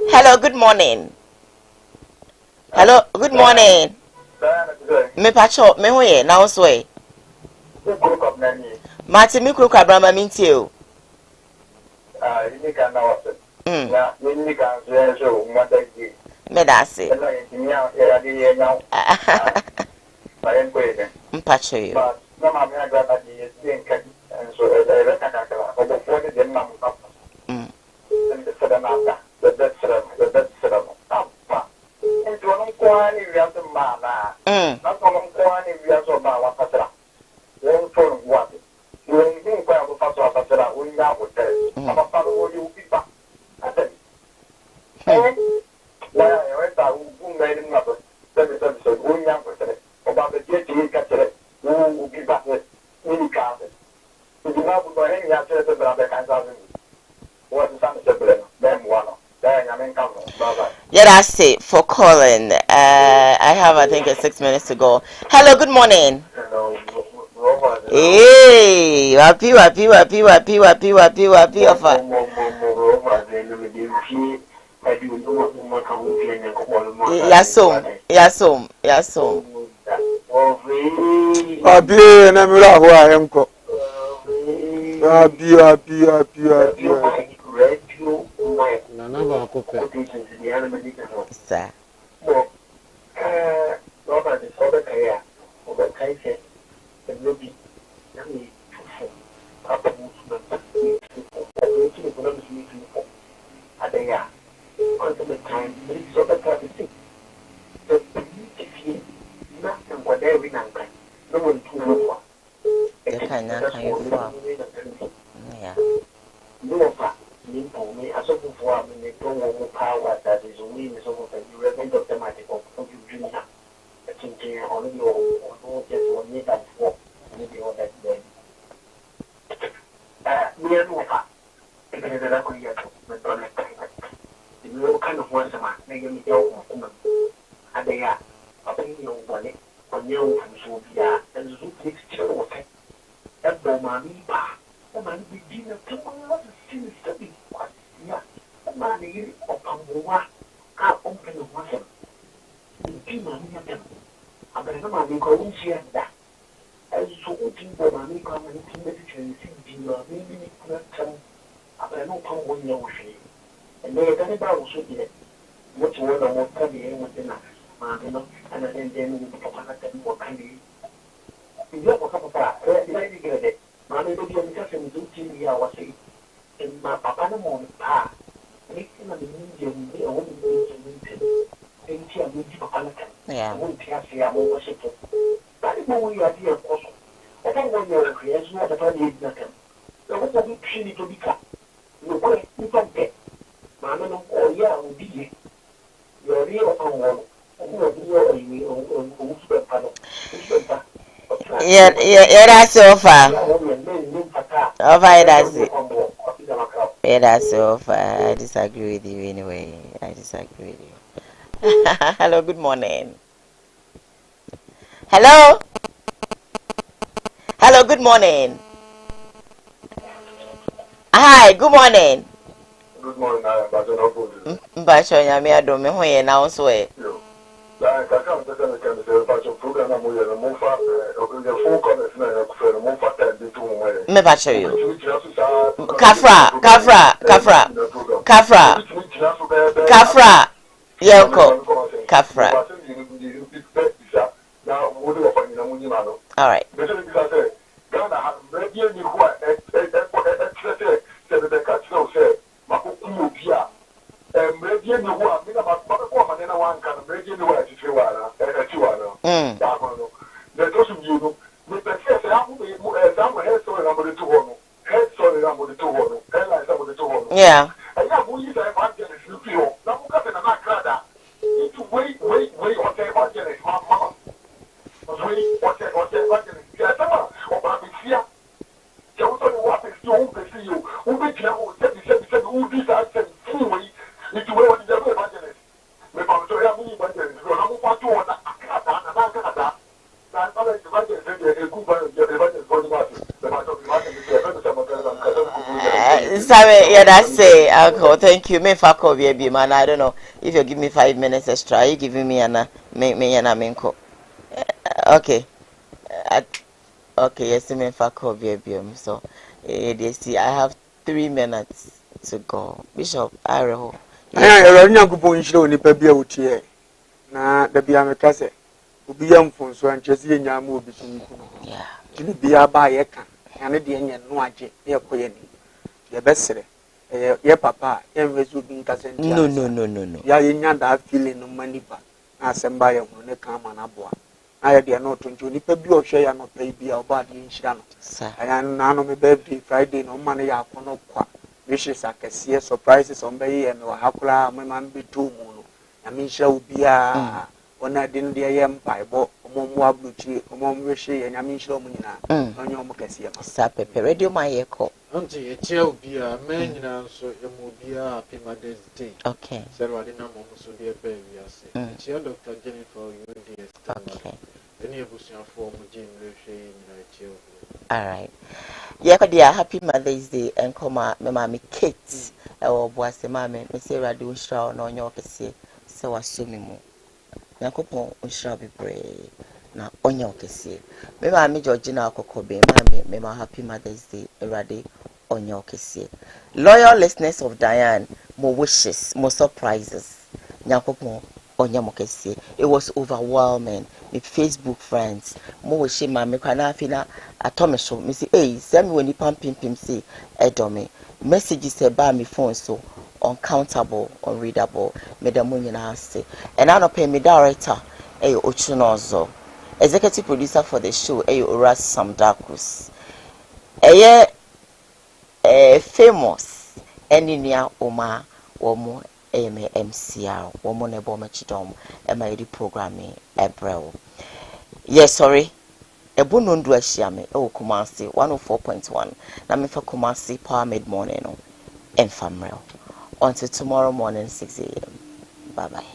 Hello, good morning. Hello, good morning. Me pacho, me hoye, na oswe. Mati mi kuru kabrama minti o. You can know it. Yeah, you can say so. What I did. Me that's it. Mpacho you. But no, I'm not glad that he is being kept, and so I reckon I before the dinner. And the Sedamata, the best Sedam. And to an inquiry, we have the mana. Not on inquiry, we have so bad one Pasra. One phone what? You ain't think where the Pasra, we now would tell you. I'm a father, will you be back? I said, well, I went out who made him up. Let me say, we young with it. About the jet you catch it, who will be back with many cars. If you know, we're going to have to have the kinds of what is something them one. Yeah, that's it for calling. I have, I think, 6 minutes to go. Hello, good morning. Hey, wapi. Yasom. Abi na mi ra ho ayenko. Abi. Nana ba ko pe. Sa. Robert is over there. Over Kaise. The lobby. Nami. Papa movement. Adaya. On the time, it's over 36. The community, nothing whatever we know. No one to know. The kind of you for. Yeah. No, me, as a for a minute, don't power that is winning some of the Reverend Dr. Michael of Junior. I think on your just 1 minute and 4, maybe all that day. We are no far. I can never go yet, but don't let the real kind of ones a man, making me go on. And they are a penny on it, on your from Sophia, and Zoop takes care. That Bomani Ba, a man begin to see the study. Yeah, a man of Pamua, I open the water. In them. I better not be going to that. As so Bomani come and see dinner, maybe I better not come on your way. And they are going to also get much more than what can be within us. And then we pop up and more candy. You know what I get it. Mammy will be on cousin to TV. I was saying, and my papa no more pa. Making a medium, they only need to meet him. And she will be papa. I won't tell you I'm worshipful. But if we are dear also, I don't want your creation at the family nothing. The whole big tree to be cut. You wait, you don't get. Mamma, oh, yeah, will be your real own. Yeah, that's so far. Oh, that's it. Yeah, that's so far. I disagree with you anyway. I disagree with you. Hello, good morning. Hello? Hello, good morning. Hi, good morning. Good morning, I am Bajan. Bajan, I'm here to me now, so. I can't tell you the program. I'm going to move fast. The phone call is not going to move fast. Me bacha you. Kafra. Yoko. Kafra. All right. Yeah. Sorry, yeah, that's it. Uncle, thank you. Me fuck off, baby, man. I don't know if you give me 5 minutes extra. You giving me an me and a minko. Okay. Okay, yes, me fuck off, baby. So, they see, I have 3 minutes to go. Bishop, I reho. I don't go in show ni pebia utie. Na the biamekase. Ubi young phone so and chesi nyamu obi sunku. Yeah. Tini bia ba ye kan. Ane de enye no aje. Ye koye ni. Ye besere. Ye papa, ye wezu bi nkase ntia. No. Ya ye nya da feeling no manipa. Na asemba ye ho ne kan ma na boa. Na ye de no tonjo ni pebi o hwe ya no pay bia oba de nhira no. Aya na no me birthday Friday no ma ne ya akono kwa. Wishes akese surprises on be ye no hakura me man be tu mu no. Na me nhira obia ona de no de ye mpaibo omo abluchi omo wehye ye na me nhira omo nyina. Onye omo kase ma. Sa pepe radio ma ye ko. Auntie, it's your beer, man, so a movie, Happy Mother's Day. Okay. So I didn't know so dear baby. It's your Dr. Jennifer, you dear. Okay. Any of us are for Jim, all right. Yeah, dear, Happy Mother's Day and come out, my mammy Kate, or was the mammy, Miss Sarah do straw on your say, so assuming more. Nakopo, we shall be brave. Now, on your kissy. Me mammy Georgina Cocobe, mammy, me my Happy Mother's Day, ready. On your kissy. Loyal listeners of Diane, more wishes, more surprises. Nyakopo on your mokesi. It was overwhelming. My Facebook friends, more wishing my mekanafina atomisho. Missy A, send me when you pumping say, Edomi. Messages about me phone so uncountable, unreadable. Medamunian house. And I don't pay me director, Ochunozo. Executive producer for the show, Oras Samdakus. Famous eninia oma womo MCR womo ne bo machidom e ma yedi programming ebrel. Yes, sorry. Ebu no ndu ahia me e Kumasi 104.1 na me fa Kumasi Power Mid Morning no emfamrel until tomorrow morning 6 a.m. Bye bye.